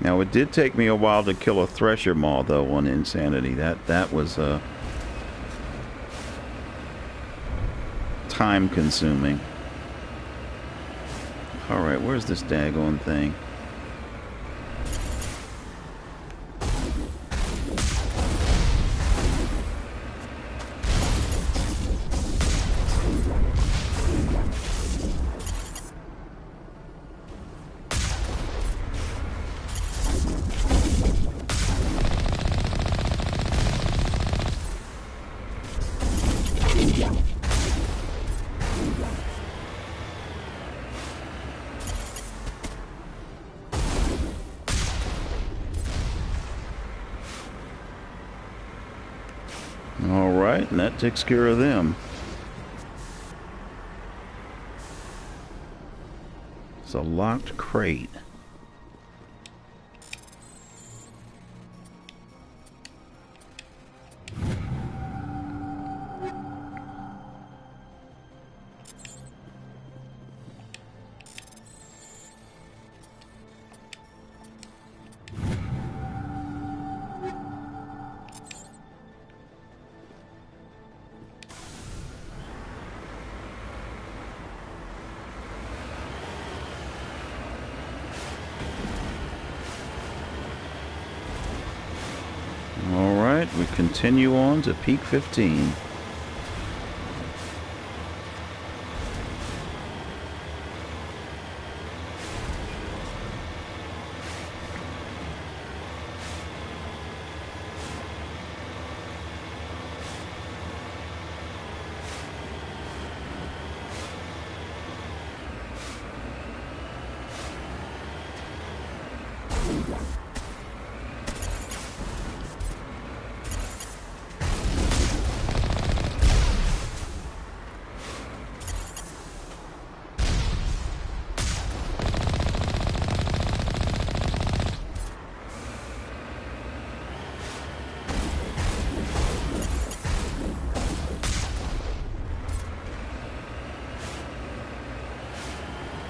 Now, it did take me a while to kill a Thresher Maw, though, on Insanity. That was time-consuming. All right, where's this daggone thing? Alright, and that takes care of them. It's a locked crate. continue on to Peak 15.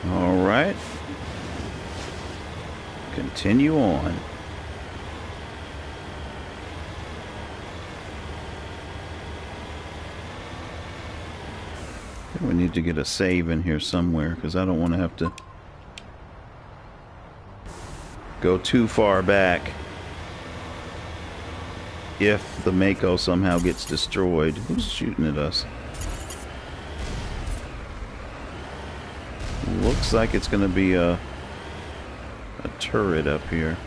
All right. Continue on. We need to get a save in here somewhere because I don't want to have to go too far back if the Mako somehow gets destroyed. Who's shooting at us? Looks like it's going to be a turret up here.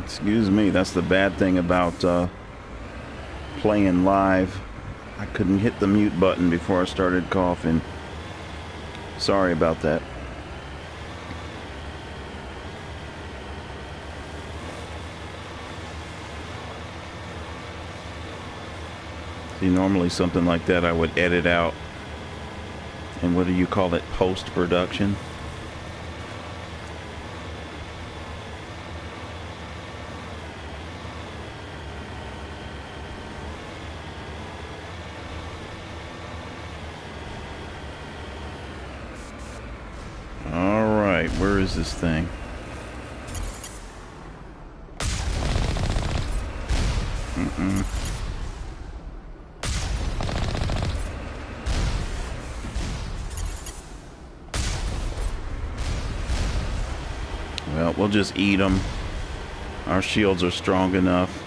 Excuse me, that's the bad thing about playing live. I couldn't hit the mute button before I started coughing. Sorry about that. See, normally something like that I would edit out. And what do you call it? Post-production? Where is this thing? Well, we'll just eat them. Our shields are strong enough.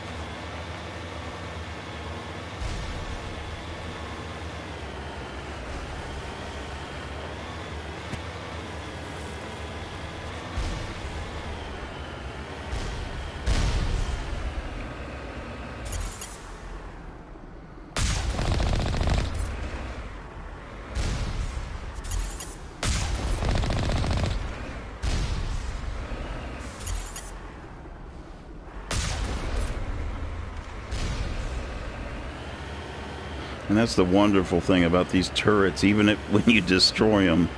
And that's the wonderful thing about these turrets. Even if, when you destroy them,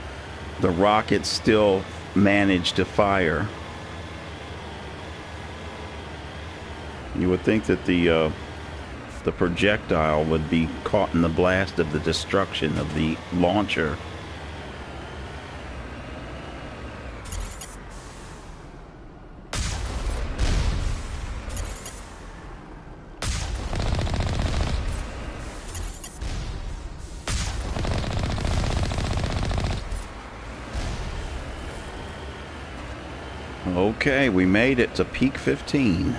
the rockets still manage to fire. You would think that the projectile would be caught in the blast of the destruction of the launcher. Okay, we made it to Peak 15.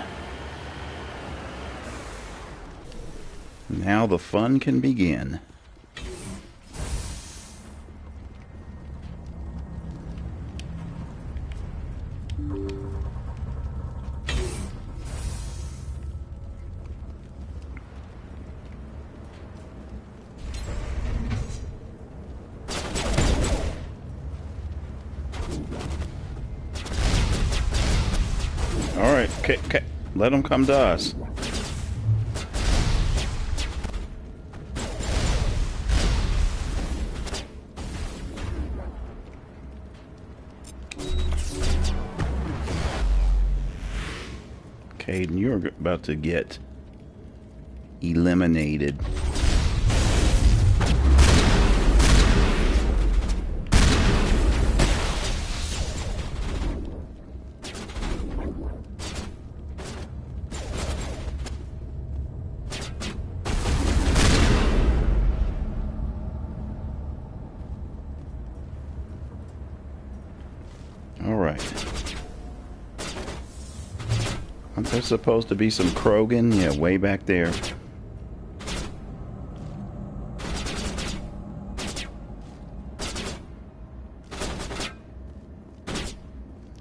Now the fun can begin. Okay. Let them come to us. Hayden, you're about to get eliminated. All right. Aren't there supposed to be some Krogan? Yeah, way back there.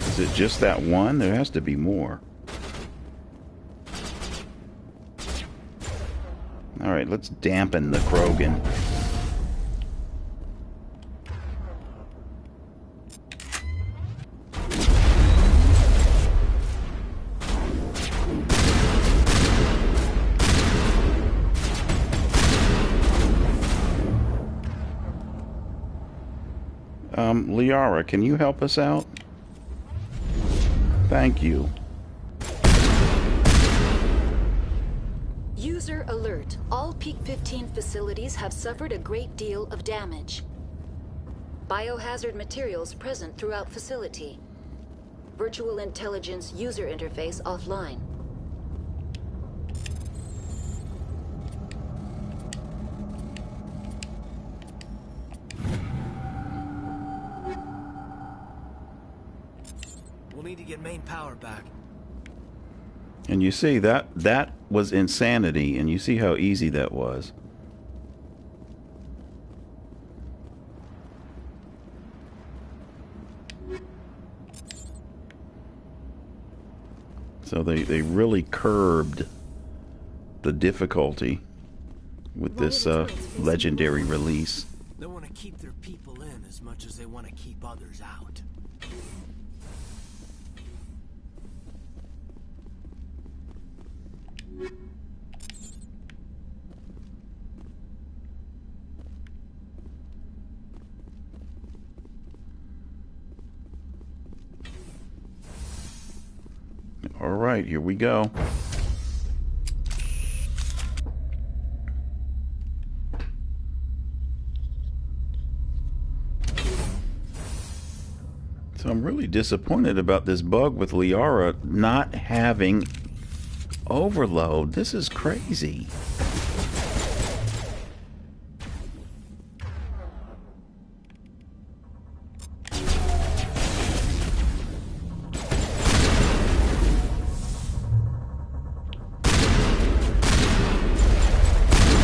Is it just that one? There has to be more. All right, let's dampen the Krogan. Liara, can you help us out? Thank you. User alert. All Peak 15 facilities have suffered a great deal of damage. Biohazard materials present throughout facility. Virtual intelligence user interface offline. We'll need to get main power back. And you see that was insanity, and you see how easy that was. So they really curbed the difficulty with this legendary release. They want to keep their people in as much as they want to keep others out. All right, here we go. So I'm really disappointed about this bug with Liara not having overload. This is crazy.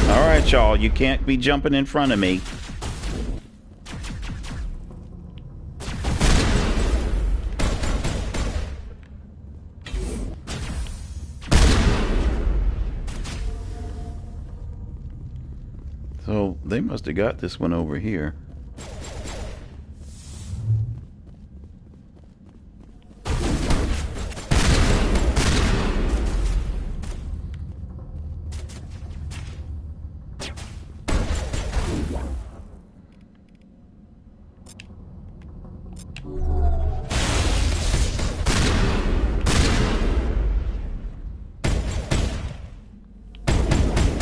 All right, y'all, you can't be jumping in front of me. So they must have got this one over here.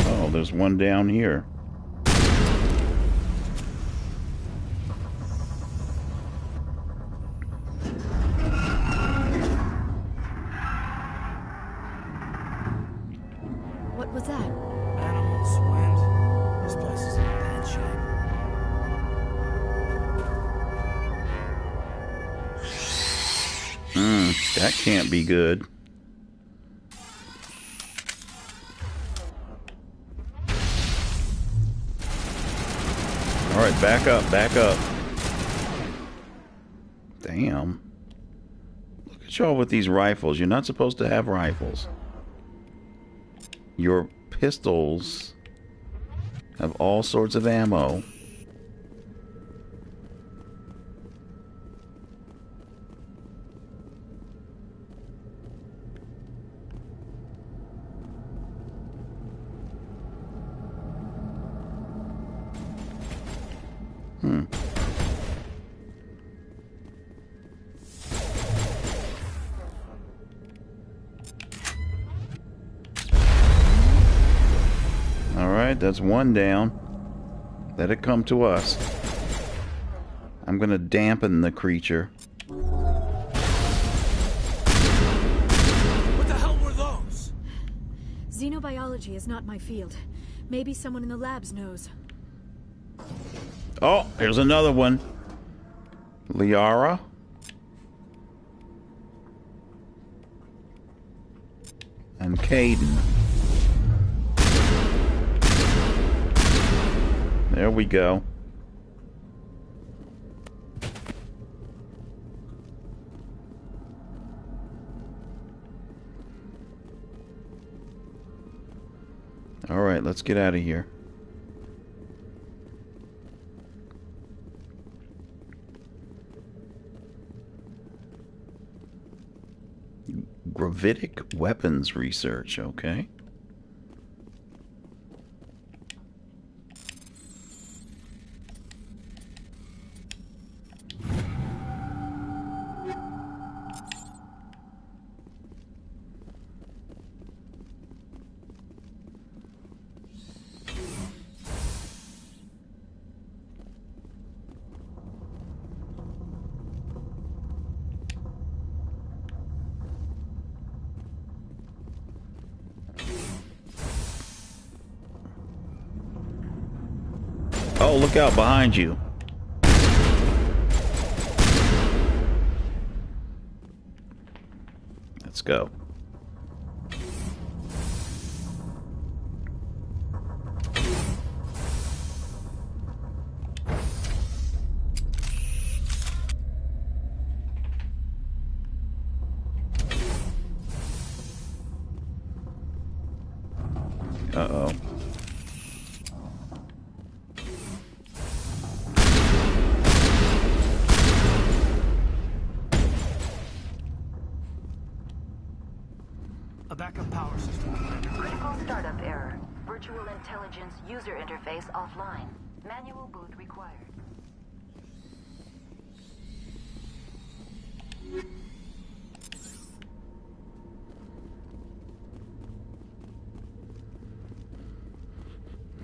Oh, there's one down here. What was that? Animals, wind. This place is in bad shape. That can't be good. All right, back up, back up. Damn. Look at y'all with these rifles. You're not supposed to have rifles. Your pistols have all sorts of ammo. right, that's one down. Let it come to us. I'm gonna dampen the creature. What the hell were those? Xenobiology is not my field. Maybe someone in the labs knows. Oh, here's another one. Liara. And Caden. There we go. All right, let's get out of here. Gravitic weapons research, okay. Oh, look out behind you. Let's go. Uh-oh. A backup power system, Commander. Critical startup error. Virtual intelligence user interface offline. Manual boot required.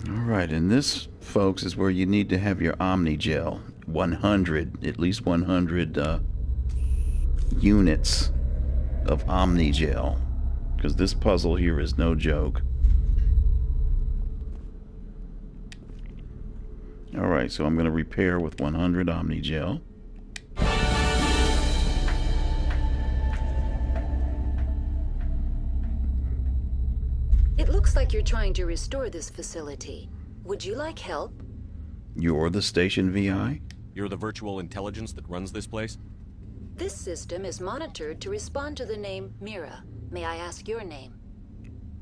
All right, and this, folks, is where you need to have your Omni Gel. 100, at least 100 units of Omni Gel. Because this puzzle here is no joke. Alright, so I'm going to repair with 100 Omni Gel. It looks like you're trying to restore this facility. Would you like help? You're the station VI? You're the virtual intelligence that runs this place? This system is monitored to respond to the name Mira. May I ask your name?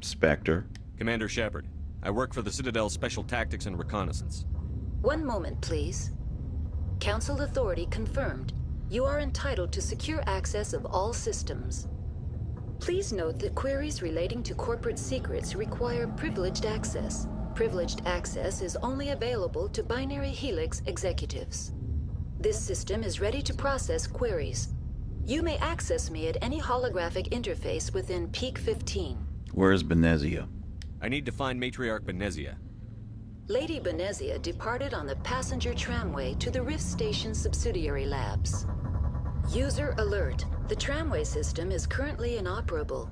Spectre. Commander Shepard. I work for the Citadel's Special Tactics and Reconnaissance. One moment, please. Council authority confirmed. You are entitled to secure access of all systems. Please note that queries relating to corporate secrets require privileged access. Privileged access is only available to Binary Helix executives. This system is ready to process queries. You may access me at any holographic interface within Peak 15. Where's Benezia? I need to find Matriarch Benezia. Lady Benezia departed on the passenger tramway to the Rift Station subsidiary labs. User alert. The tramway system is currently inoperable.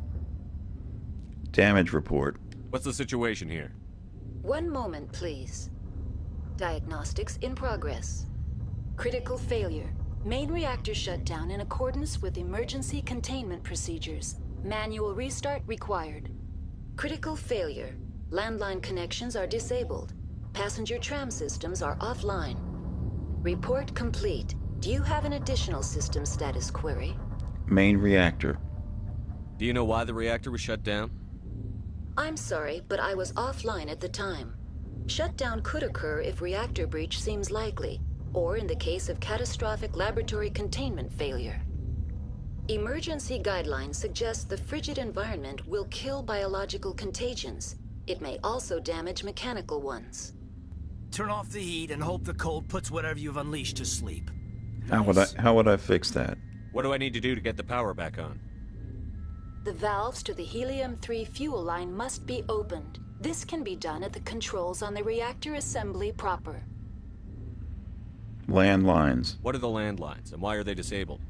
Damage report. What's the situation here? One moment, please. Diagnostics in progress. Critical failure. Main reactor shut down in accordance with emergency containment procedures. Manual restart required. Critical failure. Landline connections are disabled. Passenger tram systems are offline. Report complete. Do you have an additional system status query? Main reactor. Do you know why the reactor was shut down? I'm sorry, but I was offline at the time. Shutdown could occur if reactor breach seems likely, or in the case of catastrophic laboratory containment failure. Emergency guidelines suggest the frigid environment will kill biological contagions. It may also damage mechanical ones. Turn off the heat and hope the cold puts whatever you've unleashed to sleep. How would I fix that? What do I need to do to get the power back on? The valves to the helium-3 fuel line must be opened. This can be done at the controls on the reactor assembly proper. Landlines. What are the landlines, and why are they disabled?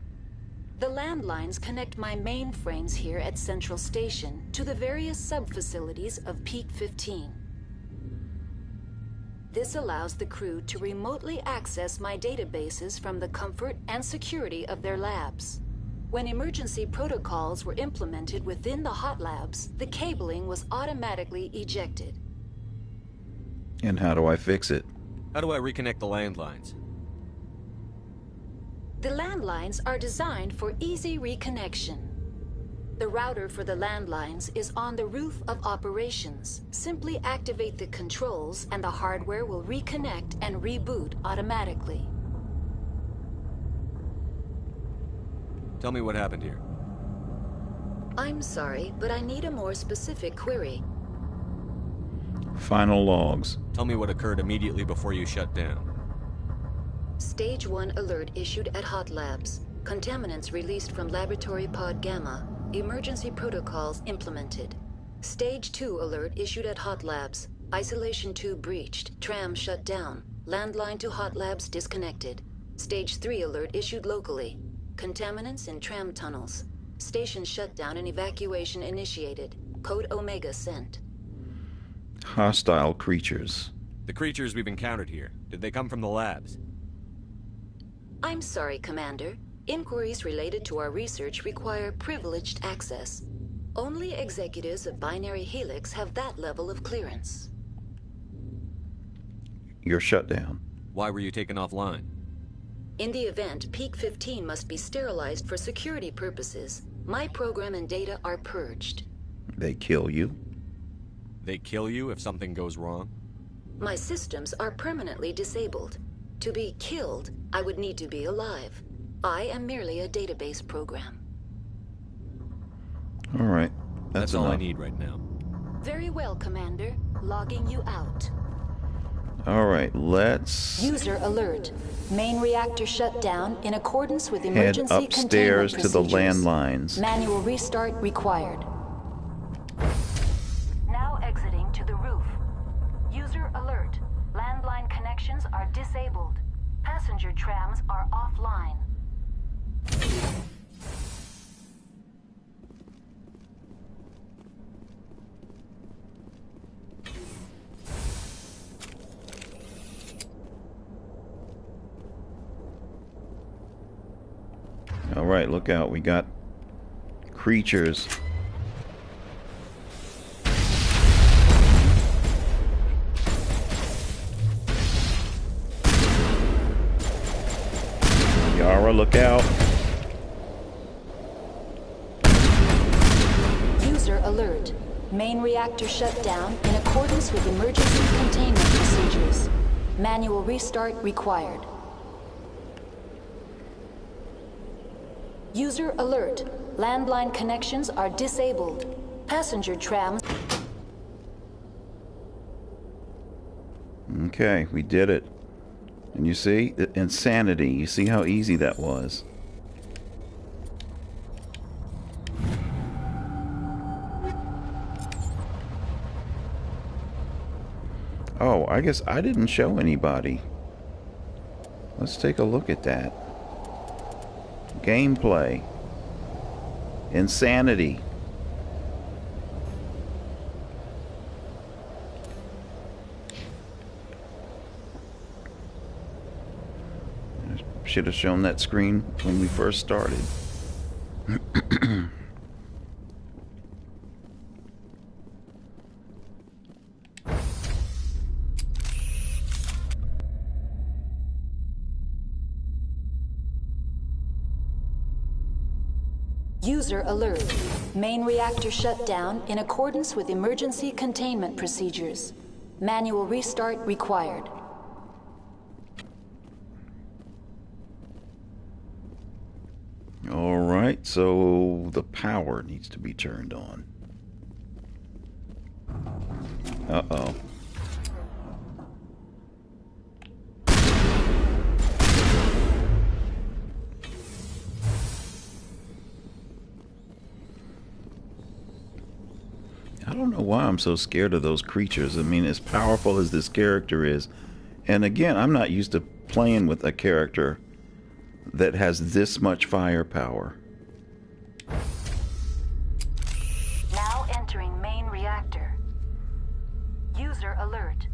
The landlines connect my mainframes here at Central Station to the various sub-facilities of Peak 15. This allows the crew to remotely access my databases from the comfort and security of their labs. When emergency protocols were implemented within the hot labs, the cabling was automatically ejected. And how do I fix it? How do I reconnect the landlines? The landlines are designed for easy reconnection. The router for the landlines is on the roof of operations. Simply activate the controls and the hardware will reconnect and reboot automatically. Tell me what happened here. I'm sorry, but I need a more specific query. Final logs. Tell me what occurred immediately before you shut down. Stage 1 alert issued at Hot Labs. Contaminants released from Laboratory Pod Gamma. Emergency protocols implemented. Stage 2 alert issued at Hot Labs. Isolation tube breached. Tram shut down. Landline to Hot Labs disconnected. Stage 3 alert issued locally. Contaminants in tram tunnels. Station shutdown and evacuation initiated. Code Omega sent. Hostile creatures. The creatures we've encountered here, did they come from the labs? I'm sorry, Commander. Inquiries related to our research require privileged access. Only executives of Binary Helix have that level of clearance. You're shut down. Why were you taken offline? In the event, Peak 15 must be sterilized for security purposes. My program and data are purged. They kill you? They kill you if something goes wrong? My systems are permanently disabled. To be killed, I would need to be alive. I am merely a database program. All right. That's all I need right now. Very well, Commander. Logging you out. All right, let's User alert. Main reactor shut down in accordance with head emergency upstairs containment to the procedures. landlines. Manual restart required. Now exiting to the roof. User alert. Landline connections are disabled. Passenger trams are offline. All right, look out. We got creatures. Yara, look out. User alert. Main reactor shut down in accordance with emergency containment procedures. Manual restart required. User alert. Landline connections are disabled. Passenger trams. Okay, we did it. And you see, insanity. You see how easy that was. Oh, I guess I didn't show anybody. Let's take a look at that. Gameplay. Insanity. Should have shown that screen when we first started. User alert. Main reactor shut down in accordance with emergency containment procedures. Manual restart required. All right, so the power needs to be turned on. Uh-oh. I don't know why I'm so scared of those creatures. I mean, as powerful as this character is, and again, I'm not used to playing with a character that has this much firepower. Now entering main reactor. User alert.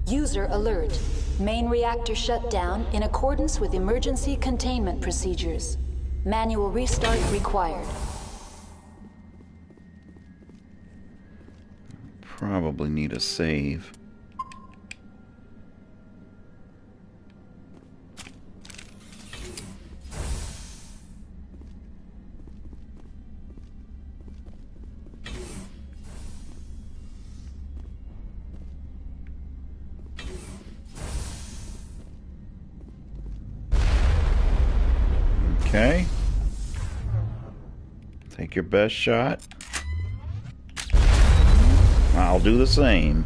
User alert. Main reactor shut down in accordance with emergency containment procedures. Manual restart required. Probably need a save. Okay. Take your best shot. I'll do the same.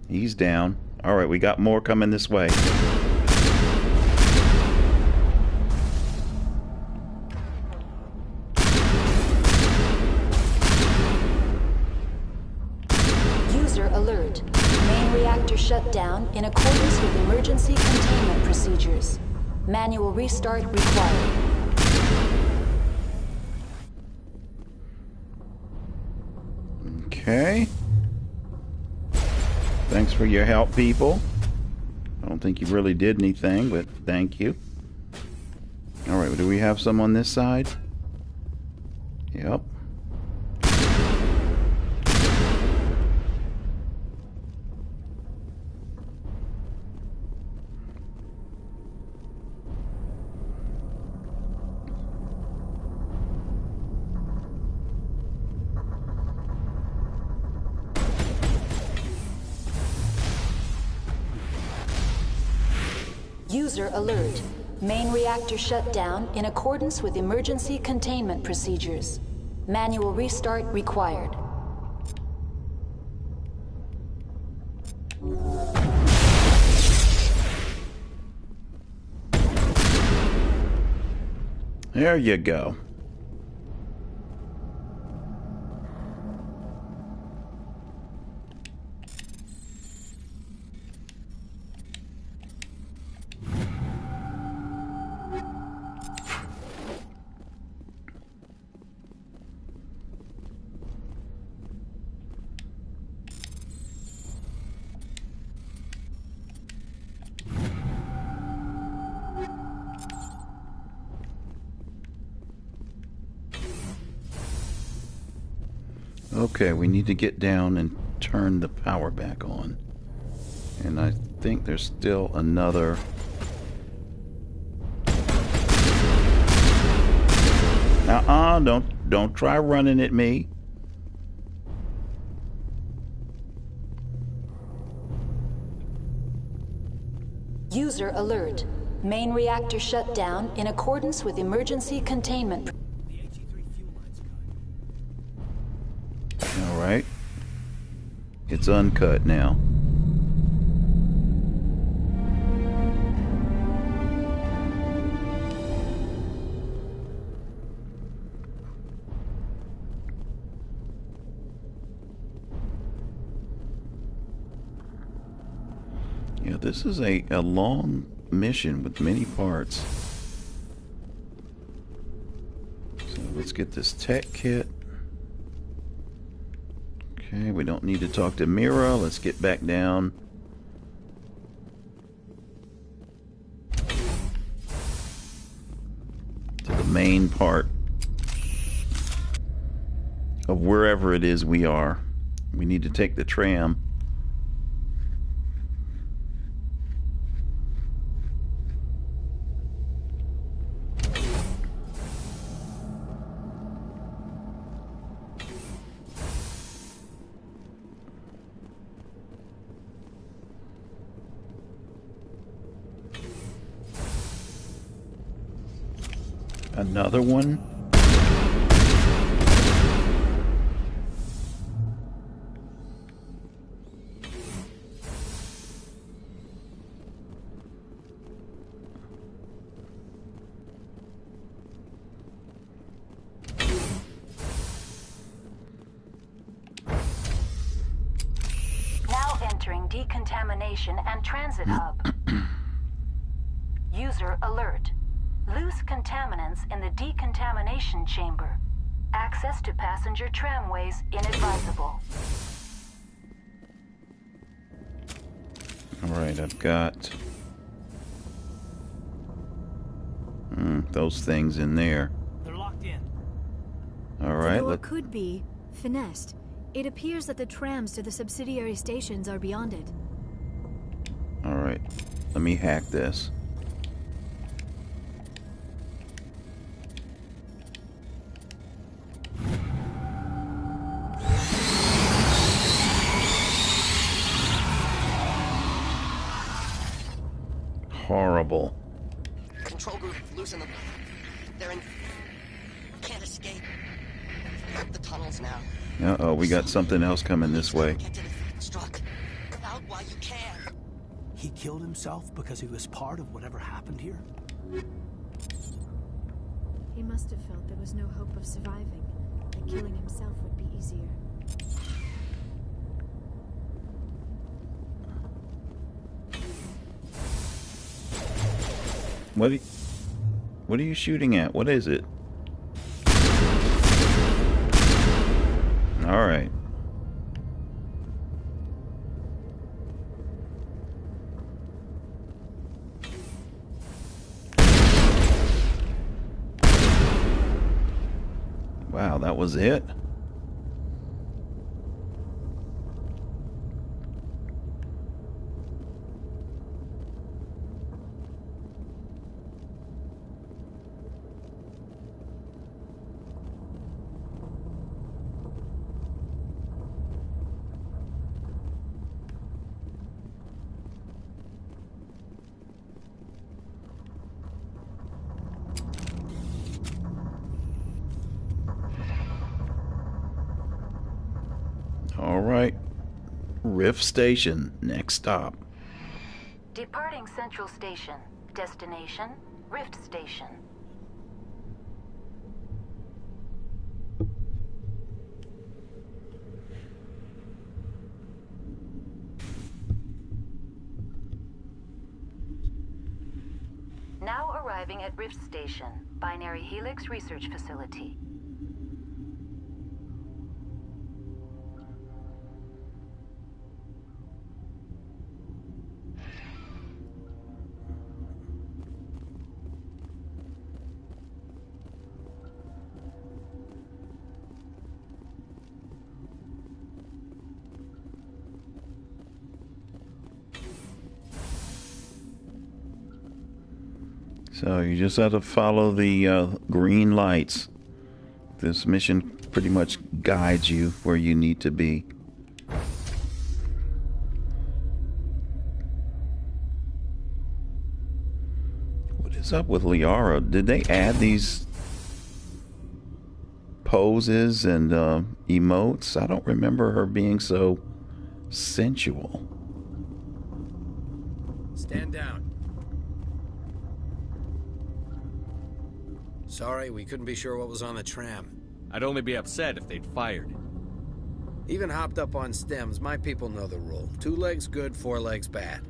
He's down. All right, we got more coming this way. User alert. Main reactor shut down in accordance with emergency containment procedures. Manual restart required. Okay. Thanks for your help, people. I don't think you really did anything, but thank you. All right, do we have some on this side? Yep. User alert. Main reactor shut down in accordance with emergency containment procedures. Manual restart required. There you go. Okay, we need to get down and turn the power back on. And I think there's still another... don't try running at me. User alert. Main reactor shut down in accordance with emergency containment. All right. It's uncut now. Yeah, this is a long mission with many parts. So let's get this tech kit. Okay, we don't need to talk to Mira. Let's get back down. To the main part of wherever it is we are. We need to take the tram. Another one. Decontamination and Transit Hub. User alert. Loose contaminants in the decontamination chamber. Access to passenger tramways inadvisable. Alright, I've got those things in there. They're locked in. Alright, The door could be finessed. It appears that the trams to the subsidiary stations are beyond it. Alright, let me hack this. Horrible. Control group, loosen them. They're in... Can't escape. Up the tunnels now. Uh-oh, we got something else coming this way. Get to the struck. Out while you can. He killed himself because he was part of whatever happened here? He must have felt there was no hope of surviving, that killing himself would be easier. What are you shooting at? What is it? All right. Wow, that was it? All right. Rift Station, next stop. Departing Central Station. Destination, Rift Station. Now arriving at Rift Station, Binary Helix Research Facility. So you just have to follow the green lights. This mission pretty much guides you where you need to be. What is up with Liara? Did they add these poses and emotes? I don't remember her being so sensual. Stand down. Sorry, we couldn't be sure what was on the tram. I'd only be upset if they'd fired. Even hopped up on stems, my people know the rule. 2 legs good, 4 legs bad.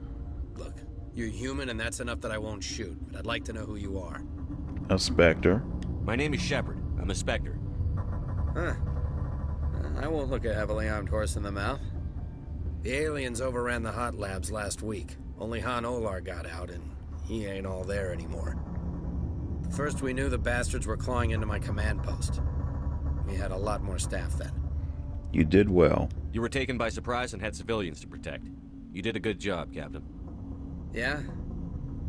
Look, you're human and that's enough that I won't shoot, but I'd like to know who you are. A Spectre. My name is Shepard. I'm a Spectre. Huh. I won't look a heavily armed horse in the mouth. The aliens overran the hot labs last week. Only Han Olar got out, and he ain't all there anymore. First we knew the bastards were clawing into my command post. We had a lot more staff then. You did well. You were taken by surprise and had civilians to protect. You did a good job, Captain. Yeah?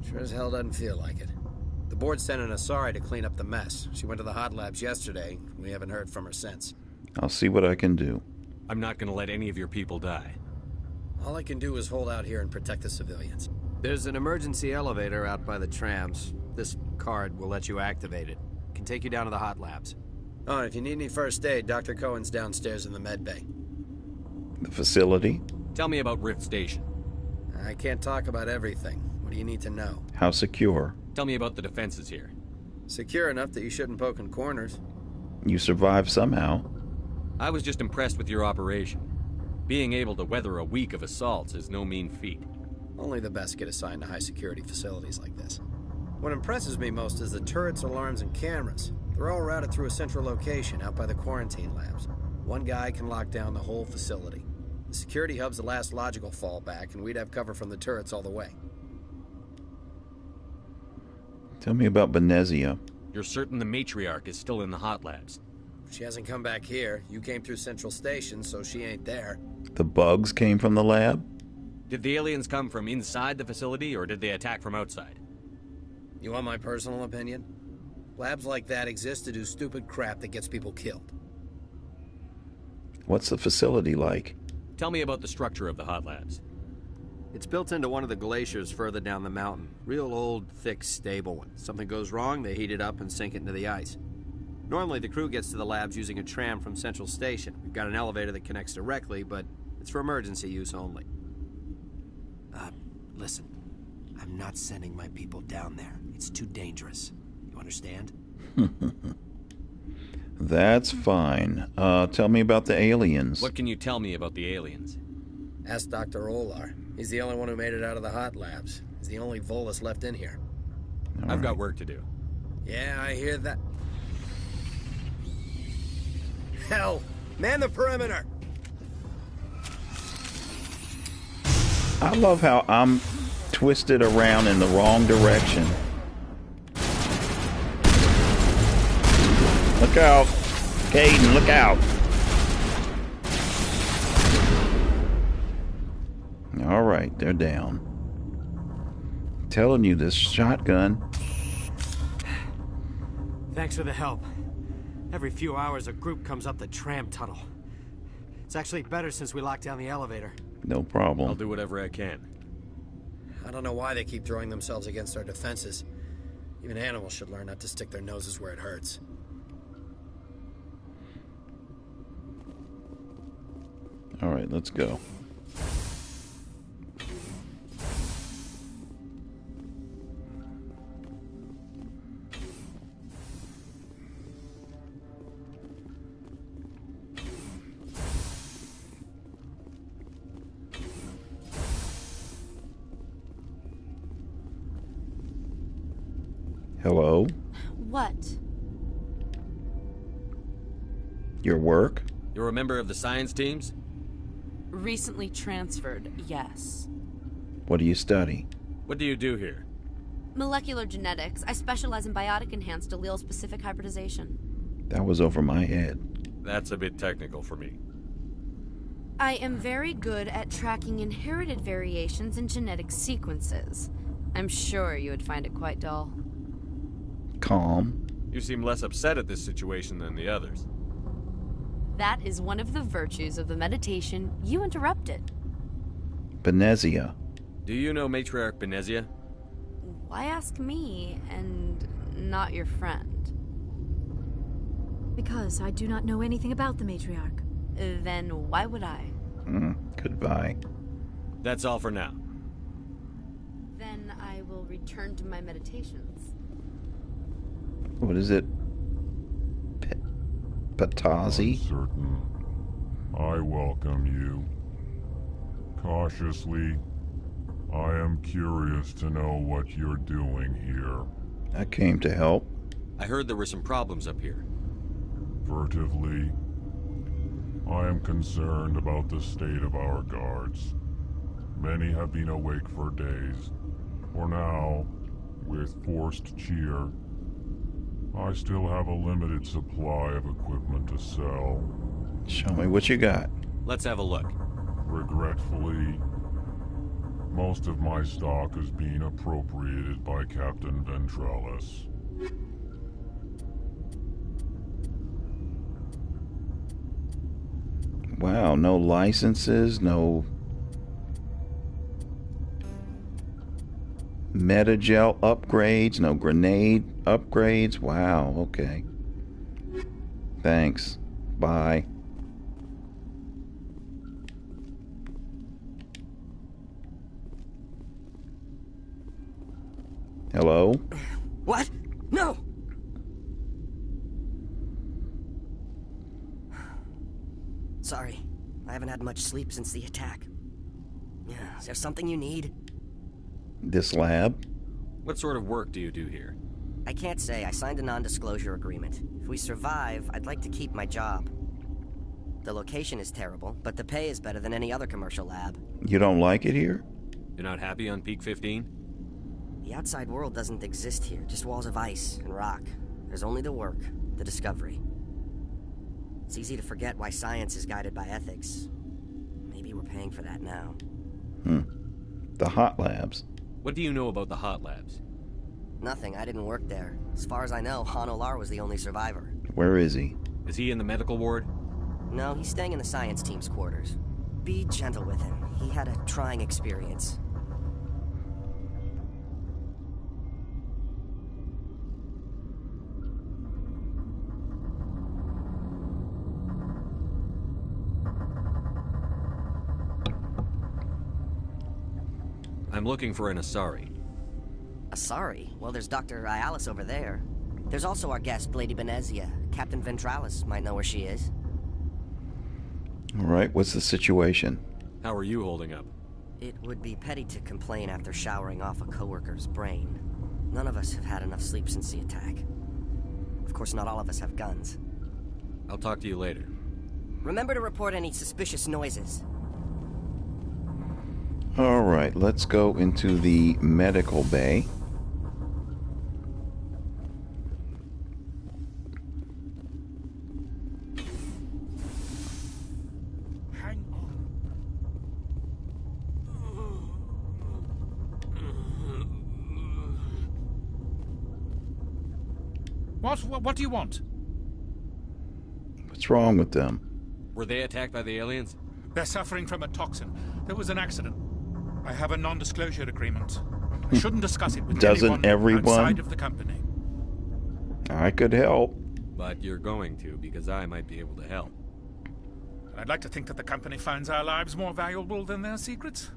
Sure as hell doesn't feel like it. The board sent an Asari to clean up the mess. She went to the hot labs yesterday. We haven't heard from her since. I'll see what I can do. I'm not gonna let any of your people die. All I can do is hold out here and protect the civilians. There's an emergency elevator out by the trams. This card will let you activate it. Can take you down to the hot labs. Oh, and if you need any first aid, Dr. Cohen's downstairs in the med bay. The facility? Tell me about Rift Station. I can't talk about everything. What do you need to know? How secure? Tell me about the defenses here. Secure enough that you shouldn't poke in corners. You survived somehow. I was just impressed with your operation. Being able to weather a week of assaults is no mean feat. Only the best get assigned to high-security facilities like this. What impresses me most is the turrets, alarms, and cameras. They're all routed through a central location out by the quarantine labs. One guy can lock down the whole facility. The security hub's the last logical fallback, and we'd have cover from the turrets all the way. Tell me about Benezia. You're certain the matriarch is still in the hot labs? She hasn't come back here. You came through Central Station, so she ain't there. The bugs came from the lab? Did the aliens come from inside the facility, or did they attack from outside? You want my personal opinion? Labs like that exist to do stupid crap that gets people killed. What's the facility like? Tell me about the structure of the hot labs. It's built into one of the glaciers further down the mountain. Real old, thick, stable one. Something goes wrong, they heat it up and sink it into the ice. Normally, the crew gets to the labs using a tram from Central Station. We've got an elevator that connects directly, but it's for emergency use only. Listen. I'm not sending my people down there. It's too dangerous. You understand? That's fine. Tell me about the aliens. What can you tell me about the aliens? Ask Dr. Olar. He's the only one who made it out of the hot labs. He's the only Volus left in here. I've got work to do. Yeah, I hear that. Hell! Man the perimeter! I love how I'm twisted around in the wrong direction. Look out. Caden, look out. All right, they're down. Telling you, this shotgun. Thanks for the help. Every few hours, a group comes up the tram tunnel. It's actually better since we locked down the elevator. No problem. I'll do whatever I can. I don't know why they keep throwing themselves against our defenses. Even animals should learn not to stick their noses where it hurts. All right, let's go. Hello? What? Your work? You're a member of the science teams? Recently transferred, yes. What do you study? What do you do here? Molecular genetics. I specialize in biotic-enhanced allele-specific hybridization. That was over my head. That's a bit technical for me. I am very good at tracking inherited variations in genetic sequences. I'm sure you would find it quite dull. Calm. You seem less upset at this situation than the others. That is one of the virtues of the meditation you interrupted. Benezia. Do you know Matriarch Benezia? Why ask me and not your friend? Because I do not know anything about the matriarch. Then why would I? Goodbye. That's all for now. Then I will return to my meditations. What is it? Patazi? Certain. I welcome you. Cautiously, I am curious to know what you're doing here. I came to help. I heard there were some problems up here. Furtively, I am concerned about the state of our guards. Many have been awake for days. For now, with forced cheer, I still have a limited supply of equipment to sell. Show me what you got. Let's have a look. Regretfully, most of my stock is being appropriated by Captain Ventralis. Wow, no licenses, no metagel upgrades, no grenade upgrades. Wow, okay. Thanks. Bye. Hello? What? No! Sorry, I haven't had much sleep since the attack. Is there something you need? This lab? What sort of work do you do here? I can't say. I signed a non-disclosure agreement. If we survive, I'd like to keep my job. The location is terrible, but the pay is better than any other commercial lab. You don't like it here? You're not happy on Peak 15? The outside world doesn't exist here, just walls of ice and rock. There's only the work, the discovery. It's easy to forget why science is guided by ethics. Maybe we're paying for that now. The hot labs. What do you know about the hot labs? Nothing. I didn't work there. As far as I know, Han Olar was the only survivor. Where is he? Is he in the medical ward? No, he's staying in the science team's quarters. Be gentle with him. He had a trying experience. I'm looking for an Asari. Asari? Well, there's Dr. Ayalis over there. There's also our guest, Lady Benezia. Captain Ventralis might know where she is. All right, what's the situation? How are you holding up? It would be petty to complain after showering off a coworker's brain. None of us have had enough sleep since the attack. Of course, not all of us have guns. I'll talk to you later. Remember to report any suspicious noises. All right, let's go into the medical bay. Hang on. What do you want? What's wrong with them? Were they attacked by the aliens? They're suffering from a toxin. There was an accident. I have a non-disclosure agreement. I shouldn't discuss it with Doesn't everyone? Outside of the company. I could help. But you're going to, because I might be able to help. I'd like to think that the company finds our lives more valuable than their secrets.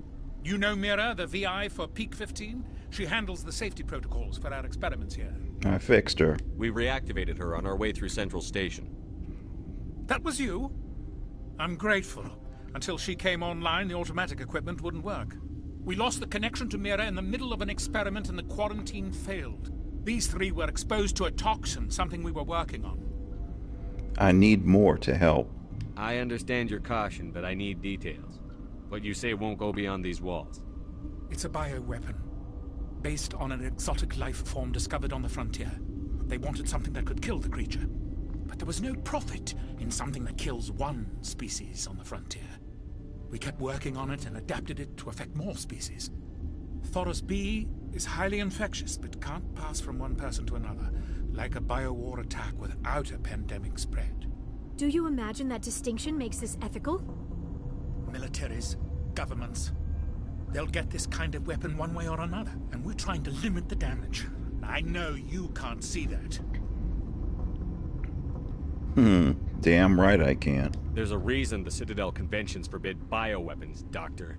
You know Mira, the VI for Peak 15? She handles the safety protocols for our experiments here. I fixed her. We reactivated her on our way through Central Station. That was you? I'm grateful. Until she came online, the automatic equipment wouldn't work. We lost the connection to Mira in the middle of an experiment and the quarantine failed. These three were exposed to a toxin, something we were working on. I need more to help. I understand your caution, but I need details. What you say won't go beyond these walls. It's a bioweapon, based on an exotic life form discovered on the frontier. They wanted something that could kill the creature. But there was no profit in something that kills one species on the frontier. We kept working on it and adapted it to affect more species. Thoros B is highly infectious, but can't pass from one person to another, like a biowar attack without a pandemic spread. Do you imagine that distinction makes this ethical? Militaries, governments, they'll get this kind of weapon one way or another, and we're trying to limit the damage. I know you can't see that. Damn right I can't. There's a reason the Citadel conventions forbid bioweapons, Doctor.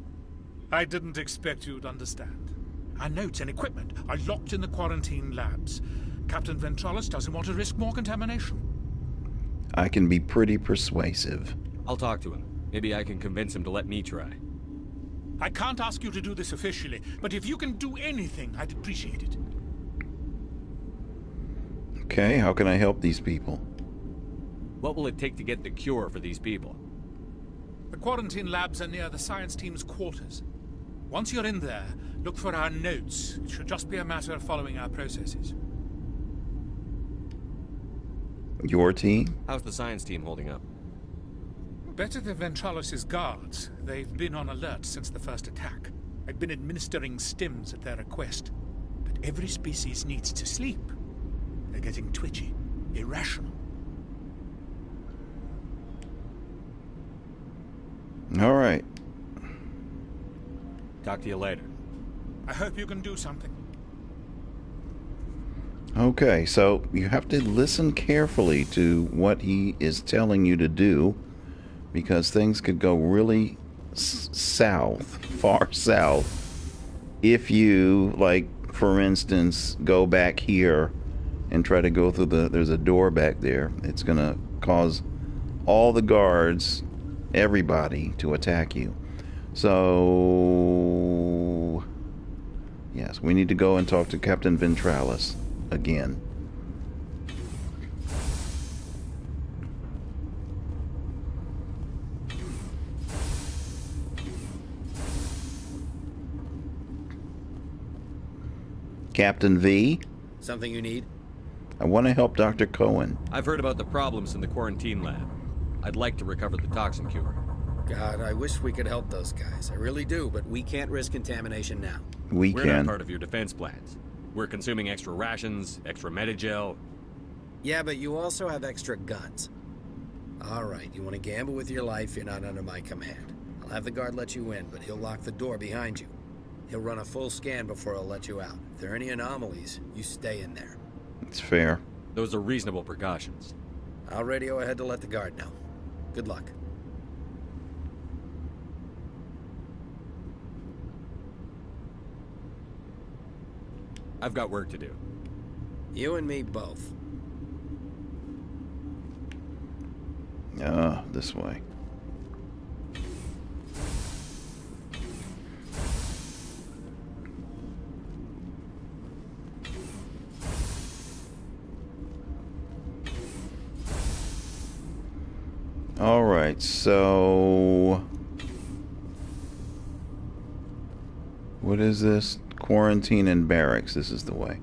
I didn't expect you'd understand. Our notes and equipment are locked in the quarantine labs. Captain Ventralis doesn't want to risk more contamination. I can be pretty persuasive. I'll talk to him. Maybe I can convince him to let me try. I can't ask you to do this officially, but if you can do anything, I'd appreciate it. Okay, how can I help these people? What will it take to get the cure for these people? The quarantine labs are near the science team's quarters. Once you're in there, look for our notes. It should just be a matter of following our processes. Your team? How's the science team holding up? Better than Ventralis' guards. They've been on alert since the first attack. I've been administering stims at their request. But every species needs to sleep. They're getting twitchy, irrational. All right. Talk to you later. I hope you can do something. Okay, so you have to listen carefully to what he is telling you to do, because things could go really south, far south, if you, like, for instance, go back here and try to go through there's a door back there. It's going to cause all the guards, everybody, to attack you. So Yes, we need to go and talk to Captain Ventralis again. Captain V? Something you need? I want to help Dr. Cohen. I've heard about the problems in the quarantine lab. I'd like to recover the toxin cure. God, I wish we could help those guys. I really do, but we can't risk contamination now. We're not part of your defense plans. We're consuming extra rations, extra Medigel. Yeah, but you also have extra guns. All right, you want to gamble with your life, you're not under my command. I'll have the guard let you in, but he'll lock the door behind you. He'll run a full scan before he'll let you out. If there are any anomalies, you stay in there. It's fair. Those are reasonable precautions. I'll radio ahead to let the guard know. Good luck. I've got work to do. You and me both. This way. All right, so what is this? Quarantine and barracks. This is the way.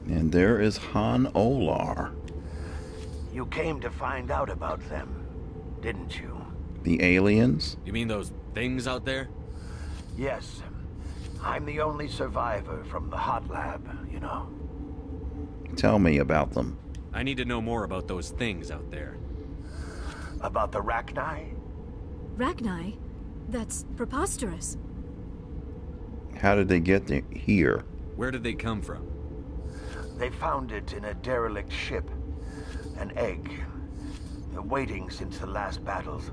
And there is Han Olar. You came to find out about them, didn't you? The aliens? You mean those things out there? Yes. I'm the only survivor from the hot lab, you know. Tell me about them. I need to know more about those things out there. About the Rachni? Rachni? That's preposterous. How did they get here? Where did they come from? They found it in a derelict ship. An egg. Waiting since the last battles.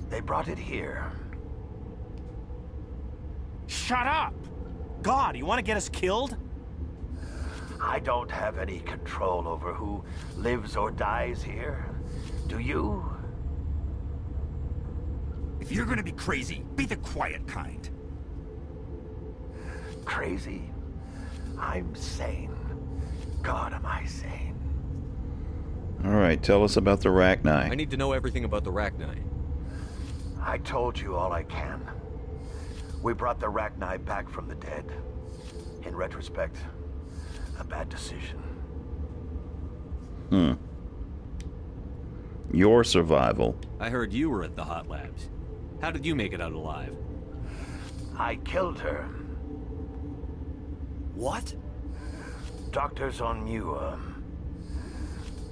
They brought it here. Shut up! God, you want to get us killed? I don't have any control over who lives or dies here. Do you? If you're gonna be crazy, be the quiet kind. Crazy? I'm sane. God, am I sane? All right, tell us about the Rachni. I need to know everything about the Rachni. I told you all I can. We brought the Rachni back from the dead. In retrospect, a bad decision. Your survival. I heard you were at the hot labs. How did you make it out alive? I killed her. What? Doctors on Muir.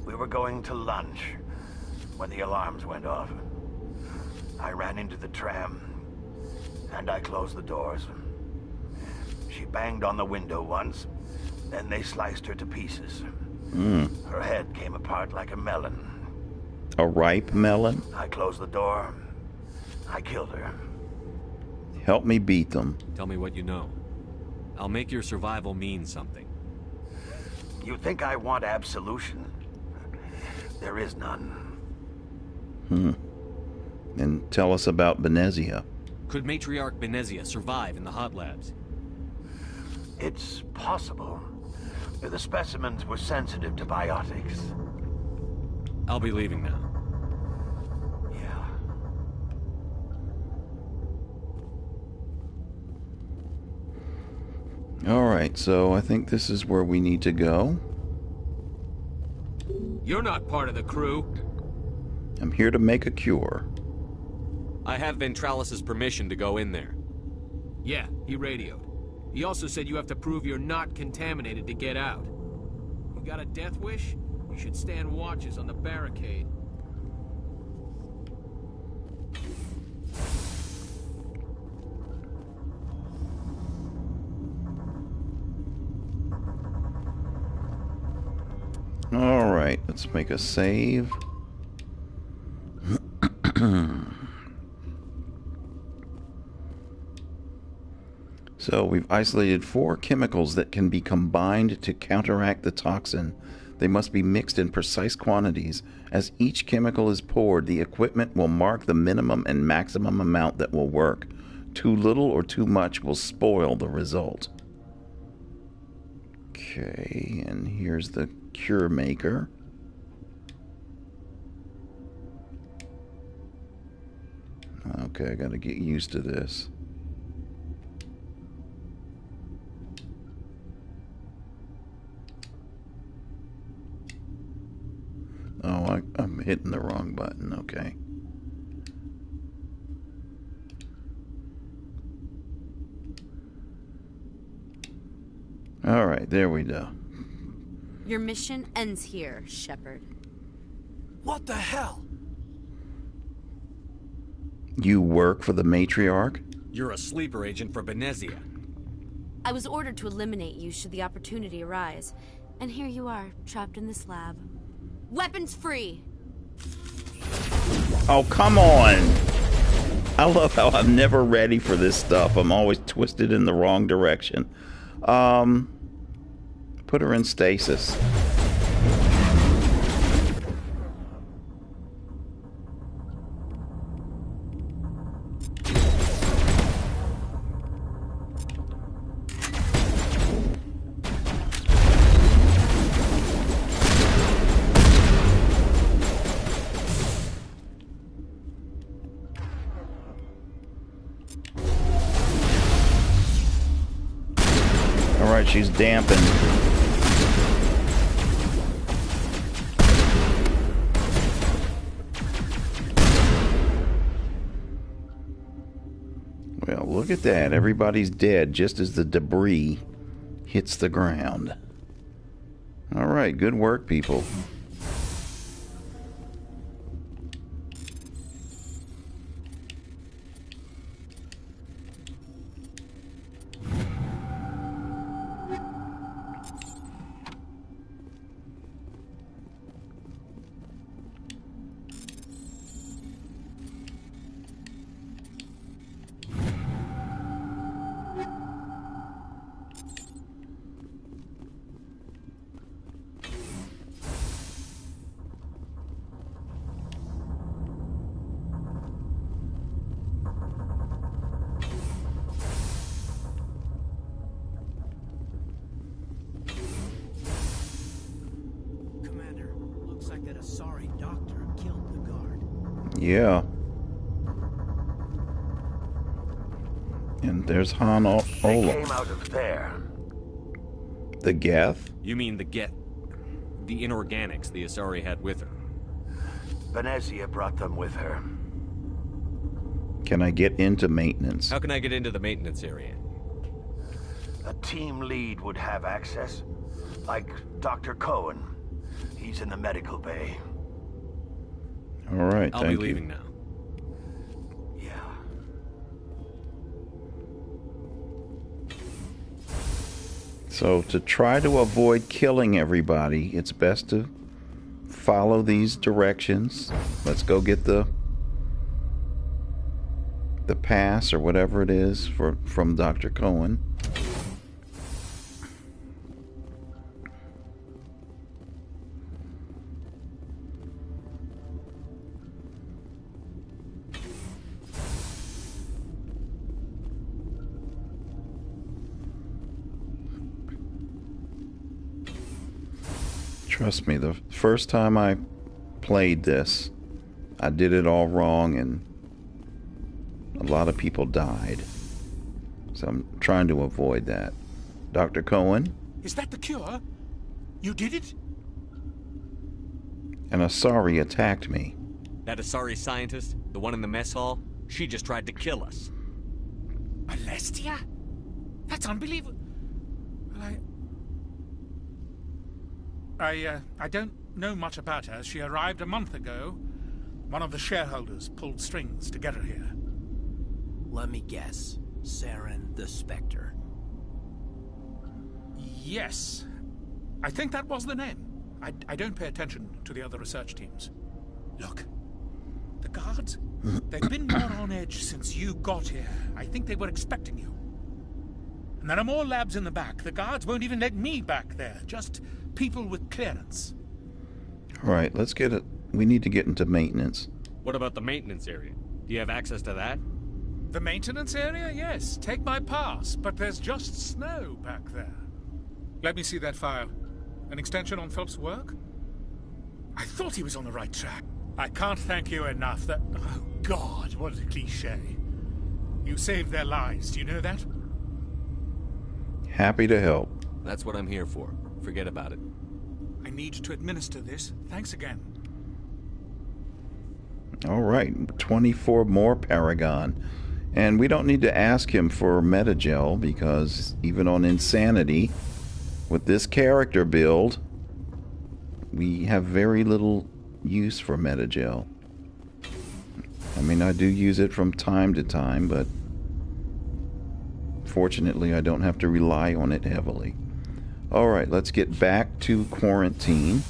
We were going to lunch when the alarms went off. I ran into the tram, and I closed the doors. She banged on the window once, then they sliced her to pieces. Her head came apart like a melon. A ripe melon? I closed the door. I killed her. Help me beat them. Tell me what you know. I'll make your survival mean something. You think I want absolution? There is none. And tell us about Benezia. Could Matriarch Benezia survive in the hot labs? It's possible. The specimens were sensitive to biotics. I'll be leaving now. All right, so I think this is where we need to go. You're not part of the crew. I'm here to make a cure. I have Ventralis's permission to go in there. Yeah, he radioed. He also said you have to prove you're not contaminated to get out. You got a death wish? You should stand watches on the barricade. Alright, let's make a save. So we've isolated 4 chemicals that can be combined to counteract the toxin. They must be mixed in precise quantities. As each chemical is poured, the equipment will mark the minimum and maximum amount that will work. Too little or too much will spoil the result. Okay, and here's the cure maker. Okay, I gotta get used to this. Oh, I'm hitting the wrong button. Okay. All right, there we go. Your mission ends here, Shepard. What the hell? You work for the matriarch? You're a sleeper agent for Venezia. I was ordered to eliminate you should the opportunity arise. And here you are, trapped in this lab. Weapons free! Oh, come on! I love how I'm never ready for this stuff. I'm always twisted in the wrong direction. Put her in stasis. Alright, she's dampened. Well, look at that. Everybody's dead just as the debris hits the ground. Alright, good work, people. Yeah. And there's Han Ola. They came out of there. The Geth? You mean the Geth... the inorganics the Asari had with her? Venezia brought them with her. Can I get into maintenance? How can I get into the maintenance area? A team lead would have access. Like Dr. Cohen. He's in the medical bay. All right, I'll be leaving now. Yeah. So to try to avoid killing everybody, it's best to follow these directions. Let's go get the pass or whatever it is from Dr. Cohen. Trust me, the first time I played this, I did it all wrong and a lot of people died. So I'm trying to avoid that. Dr. Cohen? Is that the cure? You did it? An Asari attacked me. That Asari scientist, the one in the mess hall, she just tried to kill us. Alestia? That's unbelievable. Well, I don't know much about her. She arrived a month ago. One of the shareholders pulled strings to get her here. Let me guess. Saren the Spectre. Yes. I think that was the name. I don't pay attention to the other research teams. Look, the guards, they've been more on edge since you got here. I think they were expecting you. And there are more labs in the back. The guards won't even let me back there. Just people with clearance. All right, let's get it. We need to get into maintenance. What about the maintenance area? Do you have access to that? The maintenance area? Yes. Take my pass. But there's just snow back there. Let me see that file. An extension on Phelps' work? I thought he was on the right track. I can't thank you enough that... Oh, God, what a cliché. You saved their lives. Do you know that? Happy to help. That's what I'm here for. Forget about it. I need to administer this. Thanks again. All right, 24 more Paragon. And we don't need to ask him for Metagel because even on Insanity, with this character build, we have very little use for Metagel. I mean, I do use it from time to time, but fortunately I don't have to rely on it heavily. All right, let's get back to quarantine.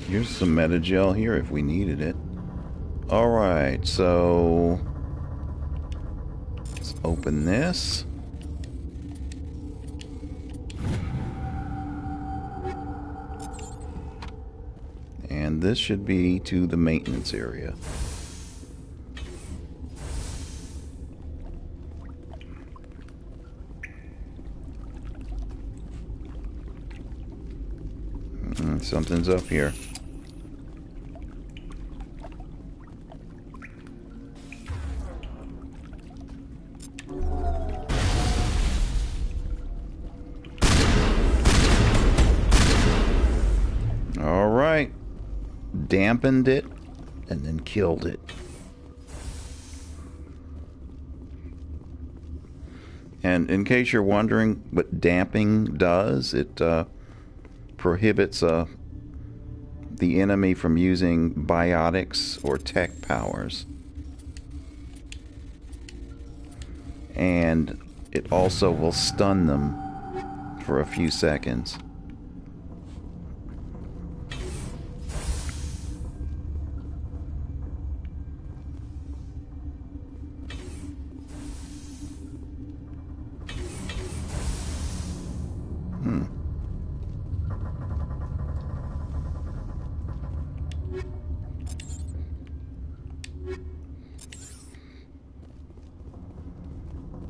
Here's some Metagel here if we needed it. Alright, so let's open this. And this should be to the maintenance area. Something's up here. All right. Dampened it and then killed it. And in case you're wondering what damping does, it prohibits the enemy from using biotics or tech powers. And it also will stun them for a few seconds.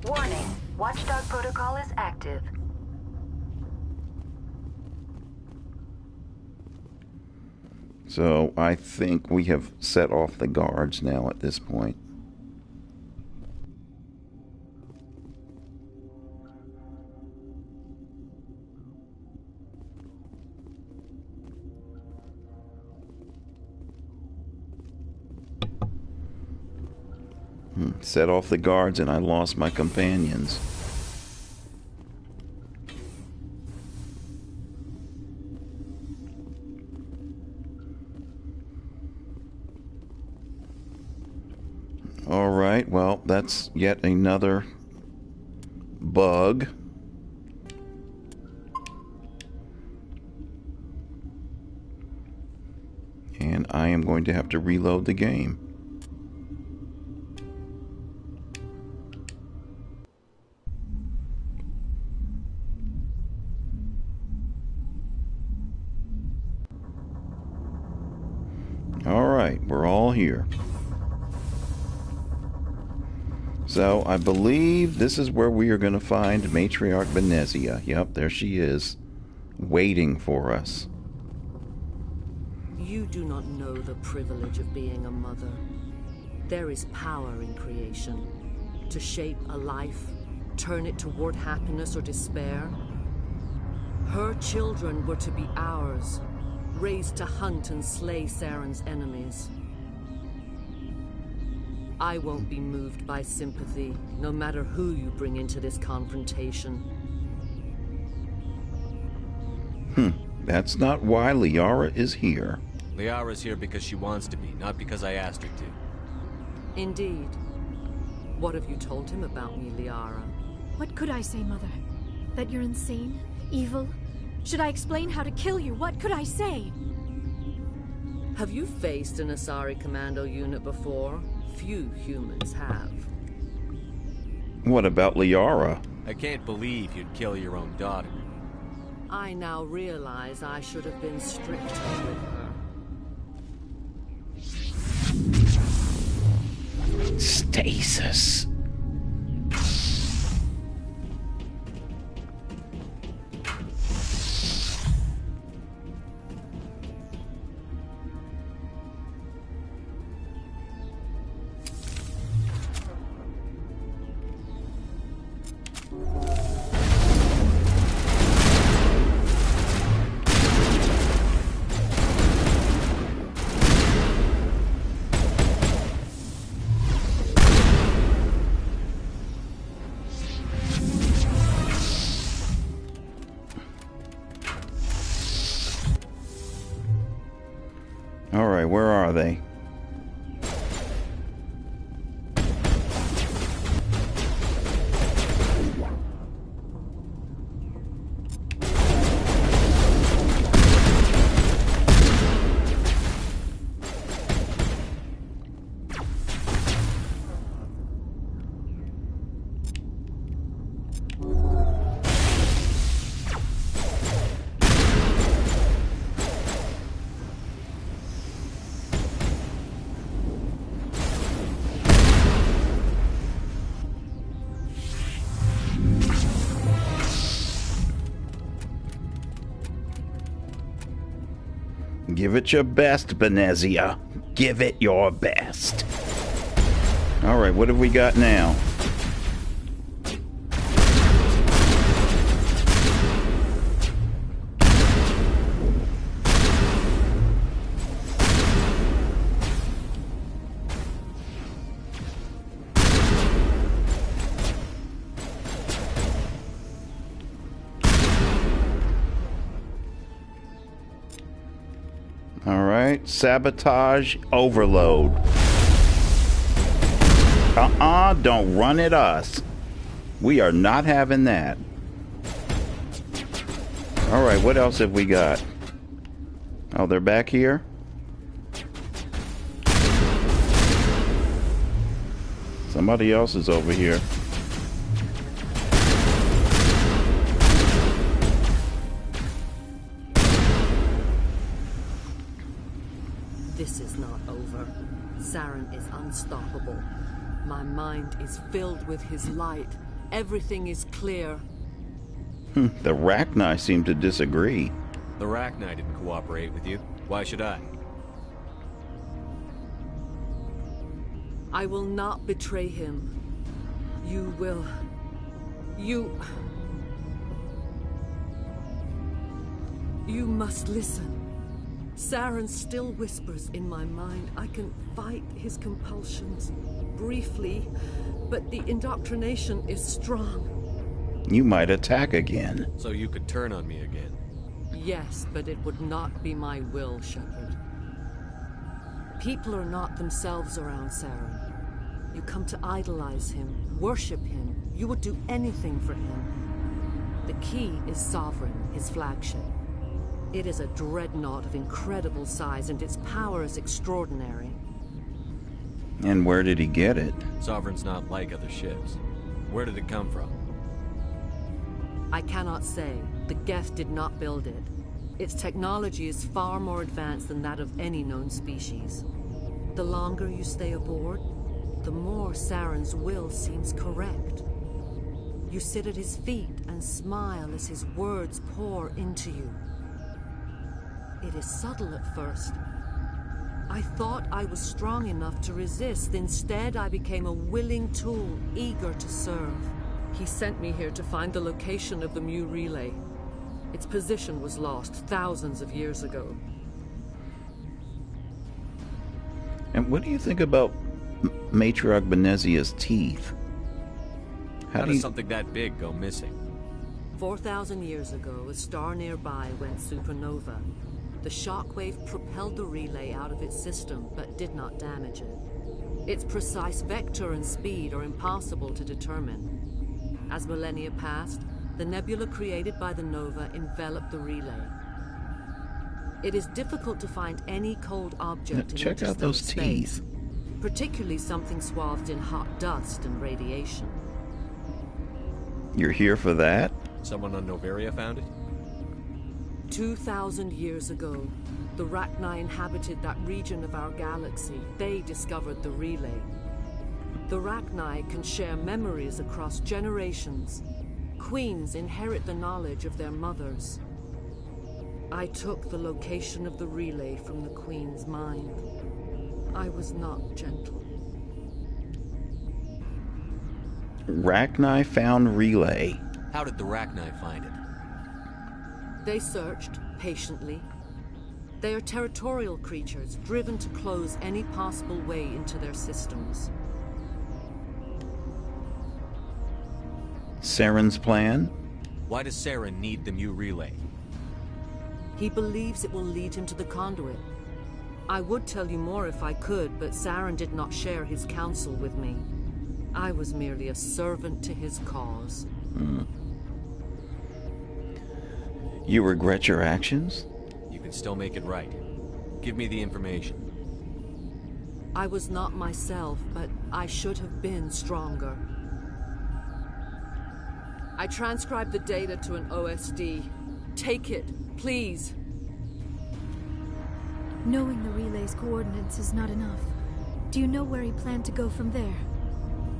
Warning, Watchdog protocol is active. So I think we have set off the guards now at this point. Set off the guards and I lost my companions. All right, well, that's yet another bug. And I am going to have to reload the game. All right, we're all here. So I believe this is where we are going to find Matriarch Benezia. Yep, there she is, waiting for us. You do not know the privilege of being a mother. There is power in creation. To shape a life, turn it toward happiness or despair. Her children were to be ours, raised to hunt and slay Saren's enemies. I won't be moved by sympathy, no matter who you bring into this confrontation. That's not why Liara is here. Liara's here because she wants to be, not because I asked her to. Indeed. What have you told him about me, Liara? What could I say, Mother? That you're insane? Evil? Should I explain how to kill you? What could I say? Have you faced an Asari commando unit before? Few humans have. What about Liara? I can't believe you'd kill your own daughter. I now realize I should have been stricter with her. Stasis. All right, where are they? Give it your best, Benezia. Give it your best. All right, what have we got now? Sabotage overload. Don't run at us. We are not having that. All right, what else have we got? Oh, they're back here? Somebody else is over here. This is not over. Saren is unstoppable. My mind is filled with his light. Everything is clear. The Rachni seem to disagree. The Rachni didn't cooperate with you. Why should I? I will not betray him. You will... You must listen. Saren still whispers in my mind. I can fight his compulsions, briefly, but the indoctrination is strong. You might attack again. So you could turn on me again. Yes, but it would not be my will, Shepard. People are not themselves around Saren. You come to idolize him, worship him. You would do anything for him. The key is Sovereign, his flagship. It is a dreadnought of incredible size, and its power is extraordinary. And where did he get it? Sovereign's not like other ships. Where did it come from? I cannot say. The Geth did not build it. Its technology is far more advanced than that of any known species. The longer you stay aboard, the more Saren's will seems correct. You sit at his feet and smile as his words pour into you. It is subtle at first. I thought I was strong enough to resist. Instead, I became a willing tool, eager to serve. He sent me here to find the location of the Mu relay. Its position was lost thousands of years ago. And what do you think about Matriarch Benezia's teeth? How does something that big go missing? 4,000 years ago, a star nearby went supernova. The shockwave propelled the relay out of its system, but did not damage it. Its precise vector and speed are impossible to determine. As millennia passed, the nebula created by the nova enveloped the relay. It is difficult to find any cold object in check out those space, particularly something swathed in hot dust and radiation. You're here for that? Someone on Noveria found it? 2,000 years ago, the Rachni inhabited that region of our galaxy. They discovered the relay. The Rachni can share memories across generations. Queens inherit the knowledge of their mothers. I took the location of the relay from the Queen's mind. I was not gentle. Rachni found relay. How did the Rachni find it? They searched patiently. They are territorial creatures, driven to close any possible way into their systems. Saren's plan? Why does Saren need the Mu relay? He believes it will lead him to the conduit. I would tell you more if I could, but Saren did not share his counsel with me. I was merely a servant to his cause. You regret your actions? You can still make it right. Give me the information. I was not myself, but I should have been stronger. I transcribed the data to an OSD. Take it, please. Knowing the relay's coordinates is not enough. Do you know where he planned to go from there?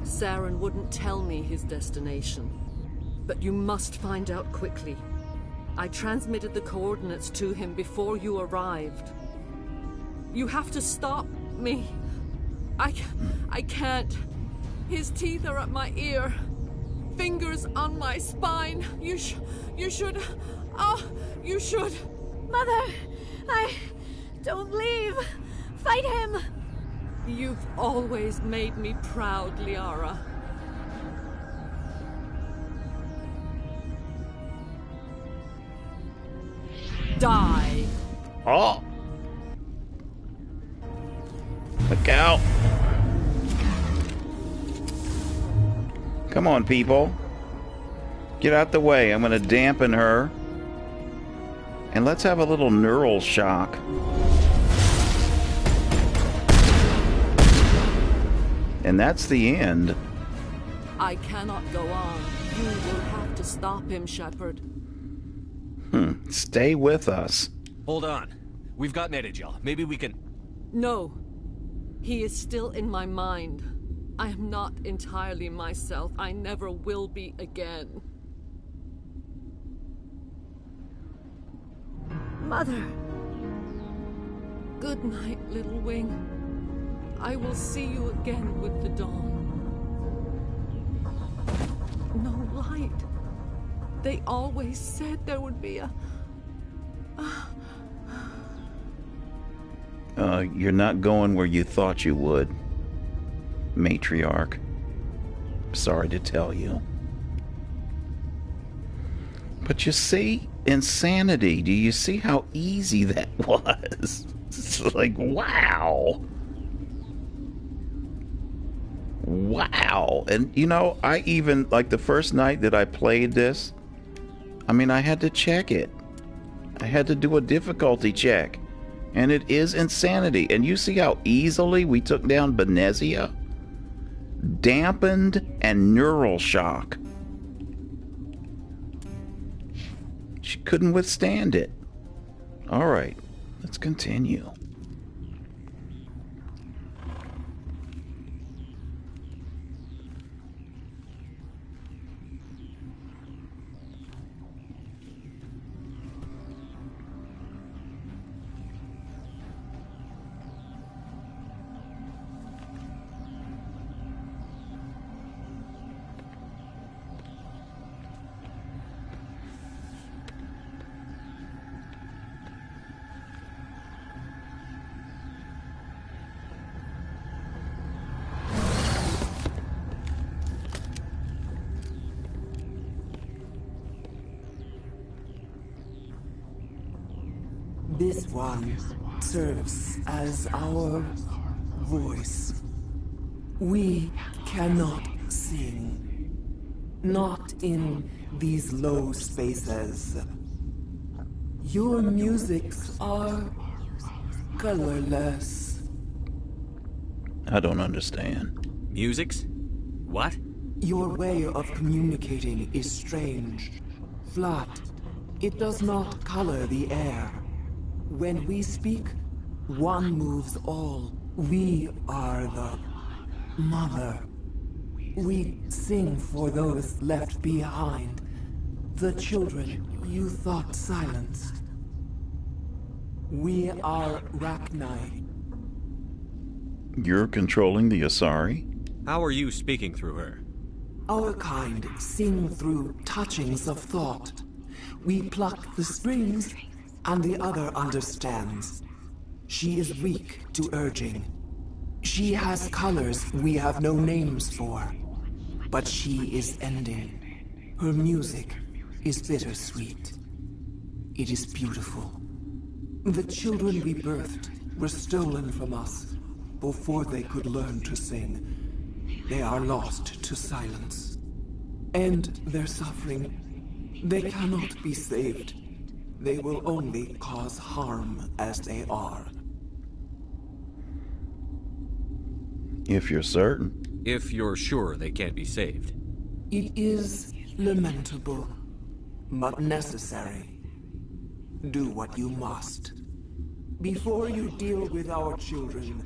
Saren wouldn't tell me his destination. But you must find out quickly. I transmitted the coordinates to him before you arrived. You have to stop me. I can't. His teeth are at my ear. Fingers on my spine. You should. You should. Mother, don't leave. Fight him. You've always made me proud, Liara. Die. Oh! Look out! Come on, people. Get out the way. I'm going to dampen her. And let's have a little neural shock. And that's the end. I cannot go on. You will have to stop him, Shepard. Stay with us. Hold on. We've got Metagel. Maybe we can... No. He is still in my mind. I am not entirely myself. I never will be again. Mother. Good night, little wing. I will see you again with the dawn. No light. They always said there would be a... You're not going where you thought you would, Matriarch. Sorry to tell you. But you see, insanity. Do you see how easy that was? It's like, wow. Wow. And, you know, I even, like the first night that I played this, I mean, I had to check it. I had to do a difficulty check. And it is insanity. And you see how easily we took down Benezia? Dampened and neural shock. She couldn't withstand it. All right, let's continue. This one serves as our voice. We cannot sing. Not in these low spaces. Your musics are colorless. I don't understand. Musics? What? Your way of communicating is strange. Flat. It does not color the air. When we speak, one moves all. We are the mother. We sing for those left behind. The children you thought silenced. We are Rachni. You're controlling the Asari? How are you speaking through her? Our kind sing through touchings of thought. We pluck the strings, and the other understands. She is weak to urging. She has colors we have no names for. But she is ending. Her music is bittersweet. It is beautiful. The children we birthed were stolen from us before they could learn to sing. They are lost to silence. And their suffering, they cannot be saved. They will only cause harm as they are. If you're certain. If you're sure they can't be saved. It is lamentable, but necessary. Do what you must. Before you deal with our children,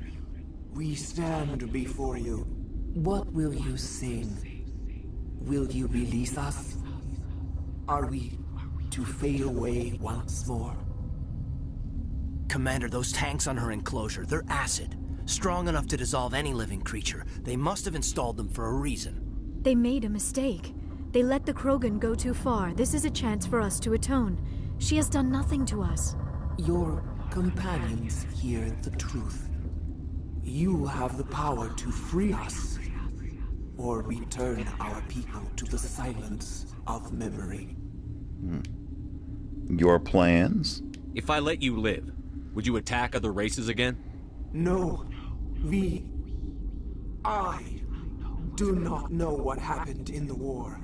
we stand before you. What will you sing? Will you release us? Are we to fade away once more? Commander, those tanks on her enclosure, they're acid. Strong enough to dissolve any living creature. They must have installed them for a reason. They made a mistake. They let the Krogan go too far. This is a chance for us to atone. She has done nothing to us. Your companions hear the truth. You have the power to free us, or return our people to the silence of memory. Your plans? If I let you live, would you attack other races again? No. I do not know what happened in the war.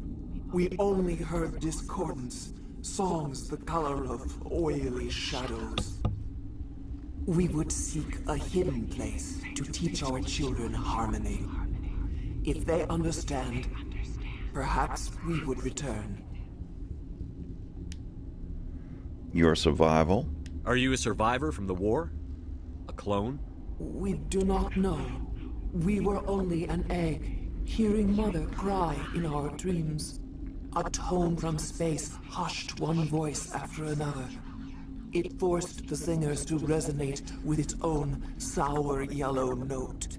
We only heard discordance, songs the color of oily shadows. We would seek a hidden place to teach our children harmony. If they understand, perhaps we would return. Your survival? Are you a survivor from the war? A clone? We do not know. We were only an egg, hearing Mother cry in our dreams. A tone from space hushed one voice after another. It forced the singers to resonate with its own sour yellow note.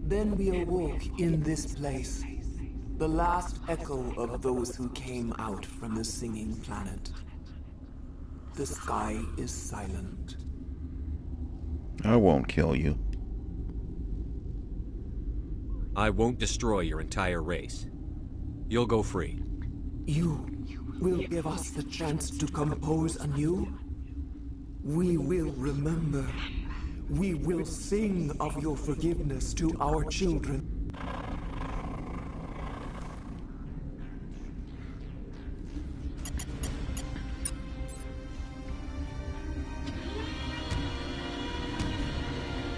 Then we awoke in this place, the last echo of those who came out from the singing planet. The sky is silent. I won't kill you. I won't destroy your entire race. You'll go free. You will give us the chance to compose anew? We will remember. We will sing of your forgiveness to our children.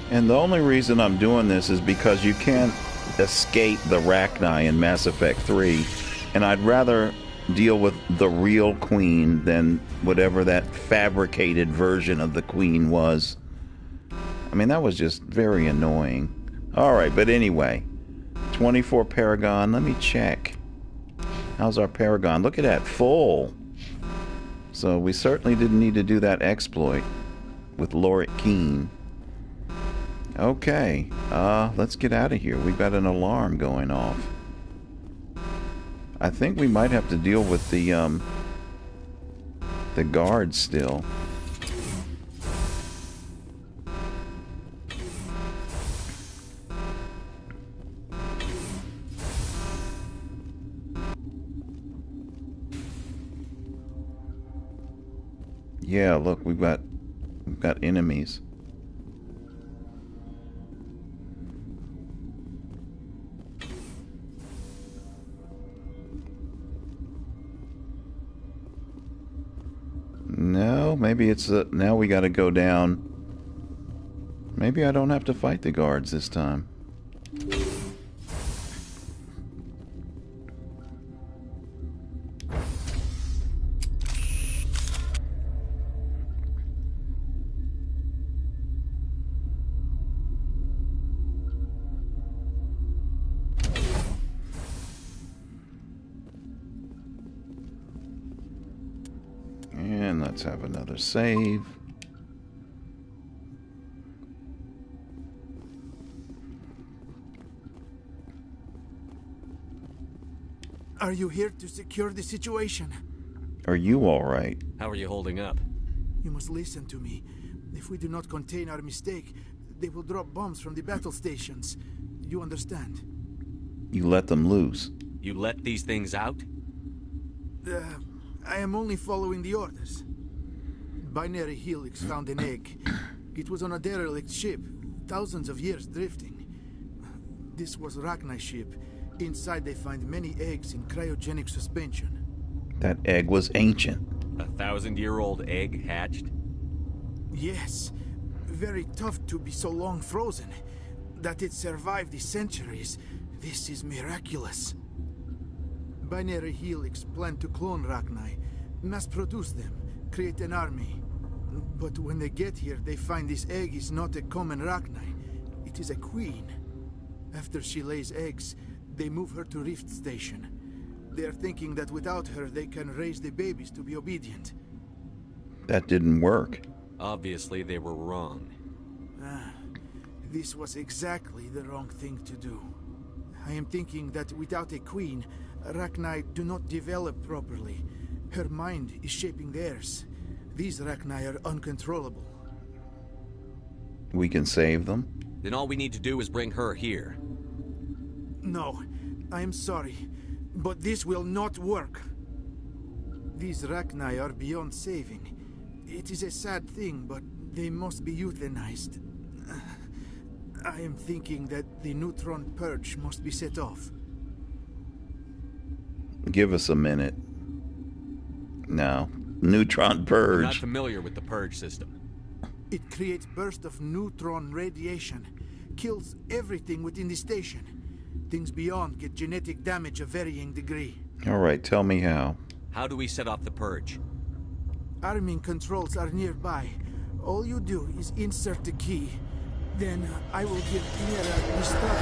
And the only reason I'm doing this is because you can't escape the Rachni in Mass Effect 3, and I'd rather deal with the real Queen than whatever that fabricated version of the Queen was. I mean, that was just very annoying. Alright, but anyway, 24 Paragon, let me check. How's our Paragon? Look at that, full. So we certainly didn't need to do that exploit with Lorik Keen. Okay, let's get out of here. We've got an alarm going off. I think we might have to deal with the guards still. Yeah, look, we've got We've got enemies. No, maybe it's now we got to go down. Maybe I don't have to fight the guards this time. And let's have another save. Are you here to secure the situation? Are you all right? How are you holding up? You must listen to me. If we do not contain our mistake, they will drop bombs from the battle stations. You understand? You let them loose. You let these things out? I am only following the orders. Binary Helix found an egg. It was on a derelict ship, thousands of years drifting. This was Rachni's ship. Inside they find many eggs in cryogenic suspension. That egg was ancient. A 1,000-year-old egg hatched? Yes. Very tough to be so long frozen. That it survived the centuries. This is miraculous. Binary Helix planned to clone Rachni, mass produce them, create an army. But when they get here, they find this egg is not a common Rachni. It is a queen. After she lays eggs, they move her to Rift Station. They are thinking that without her, they can raise the babies to be obedient. That didn't work. Obviously, they were wrong. This was exactly the wrong thing to do. I am thinking that without a queen, Rachni do not develop properly. Her mind is shaping theirs. These Rachni are uncontrollable. We can save them? Then all we need to do is bring her here. No, I am sorry, but this will not work. These Rachni are beyond saving. It is a sad thing, but they must be euthanized. I am thinking that the neutron purge must be set off. Give us a minute. No. Neutron purge. We're not familiar with the purge system. It creates bursts of neutron radiation. Kills everything within the station. Things beyond get genetic damage of varying degree. All right, tell me how. How do we set off the purge? Arming controls are nearby. All you do is insert the key. Then I will give Mira the start.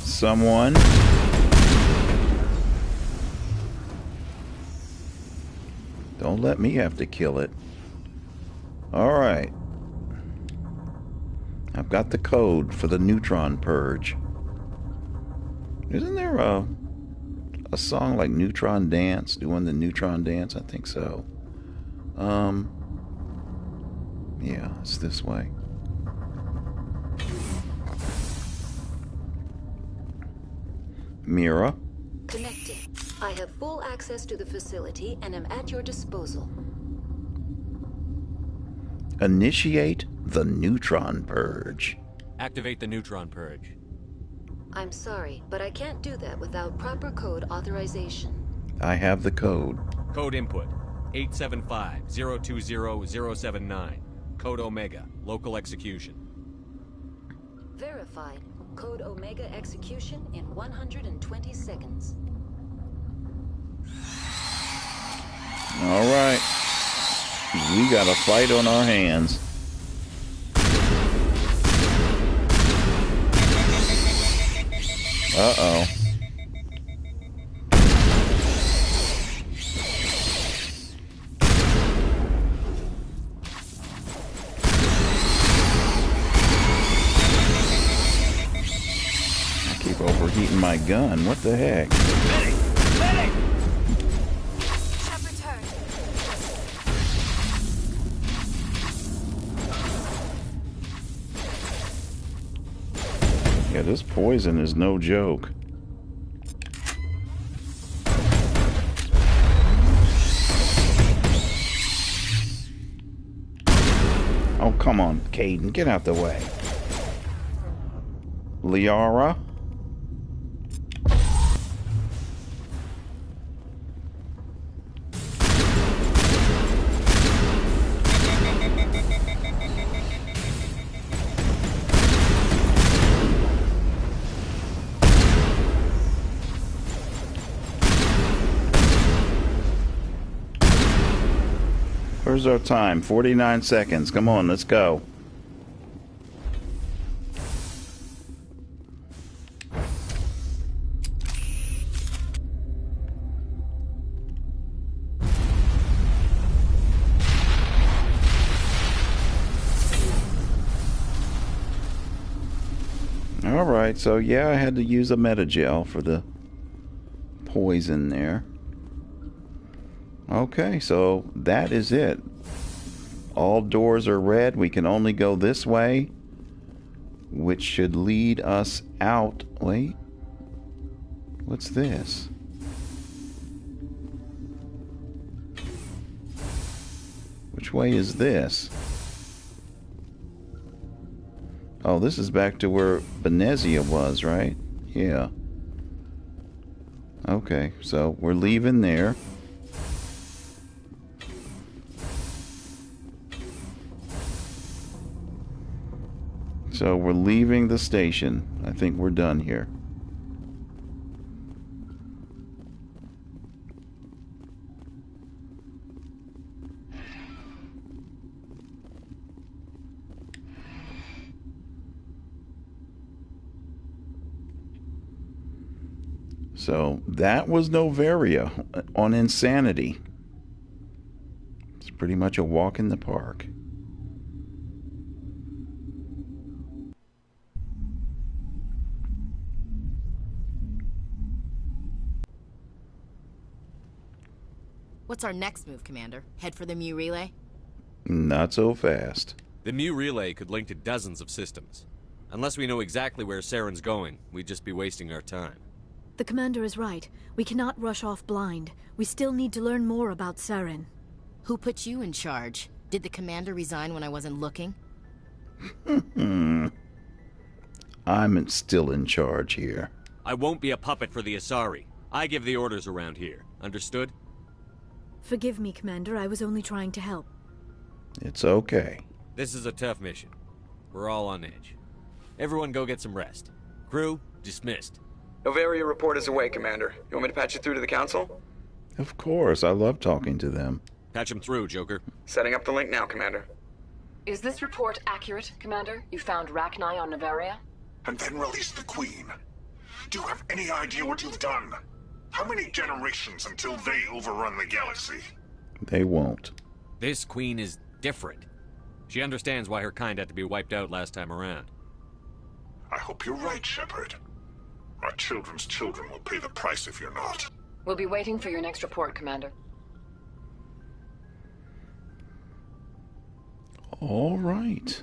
Someone. Don't let me have to kill it. All right. I've got the code for the neutron purge. Isn't there a song like Neutron Dance, doing the neutron dance? I think so. Yeah, it's this way. Mira? Connected. I have full access to the facility and am at your disposal. Initiate the neutron purge. Activate the neutron purge. I'm sorry, but I can't do that without proper code authorization. I have the code. Code input 875-020-079. Code Omega. Local execution. Verified. Code Omega execution in 120 seconds. All right. We got a fight on our hands. Uh-oh. I keep overheating my gun. What the heck? Shepard's hurt. Yeah, this poison is no joke. Oh, come on, Caden, get out the way. Liara? Where's our time? 49 seconds. Come on, let's go. Alright, so yeah, I had to use a metagel for the poison there. Okay, so that is it. All doors are red. We can only go this way, which should lead us out. Wait. What's this? Which way is this? Oh, this is back to where Venezia was, right? Yeah. Okay, so we're leaving there. So we're leaving the station. I think we're done here. So that was Noveria on Insanity. It's pretty much a walk in the park. What's our next move, Commander? Head for the Mu relay? Not so fast. The Mu relay could link to dozens of systems. Unless we know exactly where Saren's going, we'd just be wasting our time. The Commander is right. We cannot rush off blind. We still need to learn more about Saren. Who put you in charge? Did the Commander resign when I wasn't looking? I'm still in charge here. I won't be a puppet for the Asari. I give the orders around here. Understood? Forgive me, Commander. I was only trying to help. It's okay. This is a tough mission. We're all on edge. Everyone go get some rest. Crew, dismissed. Noveria report is away, Commander. You want me to patch you through to the Council? Of course. I love talking to them. Patch them through, Joker. Setting up the link now, Commander. Is this report accurate, Commander? You found Rachni on Noveria? And then released the Queen. Do you have any idea what you've done? How many generations until they overrun the galaxy? They won't. This Queen is different. She understands why her kind had to be wiped out last time around. I hope you're right, Shepard. Our children's children will pay the price if you're not. We'll be waiting for your next report, Commander. All right.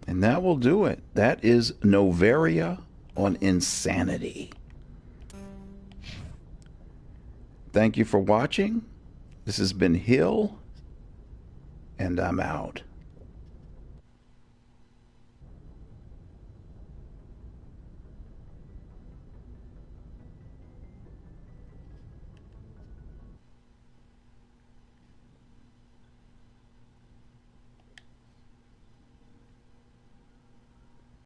And that will do it. That is Noveria on Insanity. Thank you for watching. This has been Hill, and I'm out.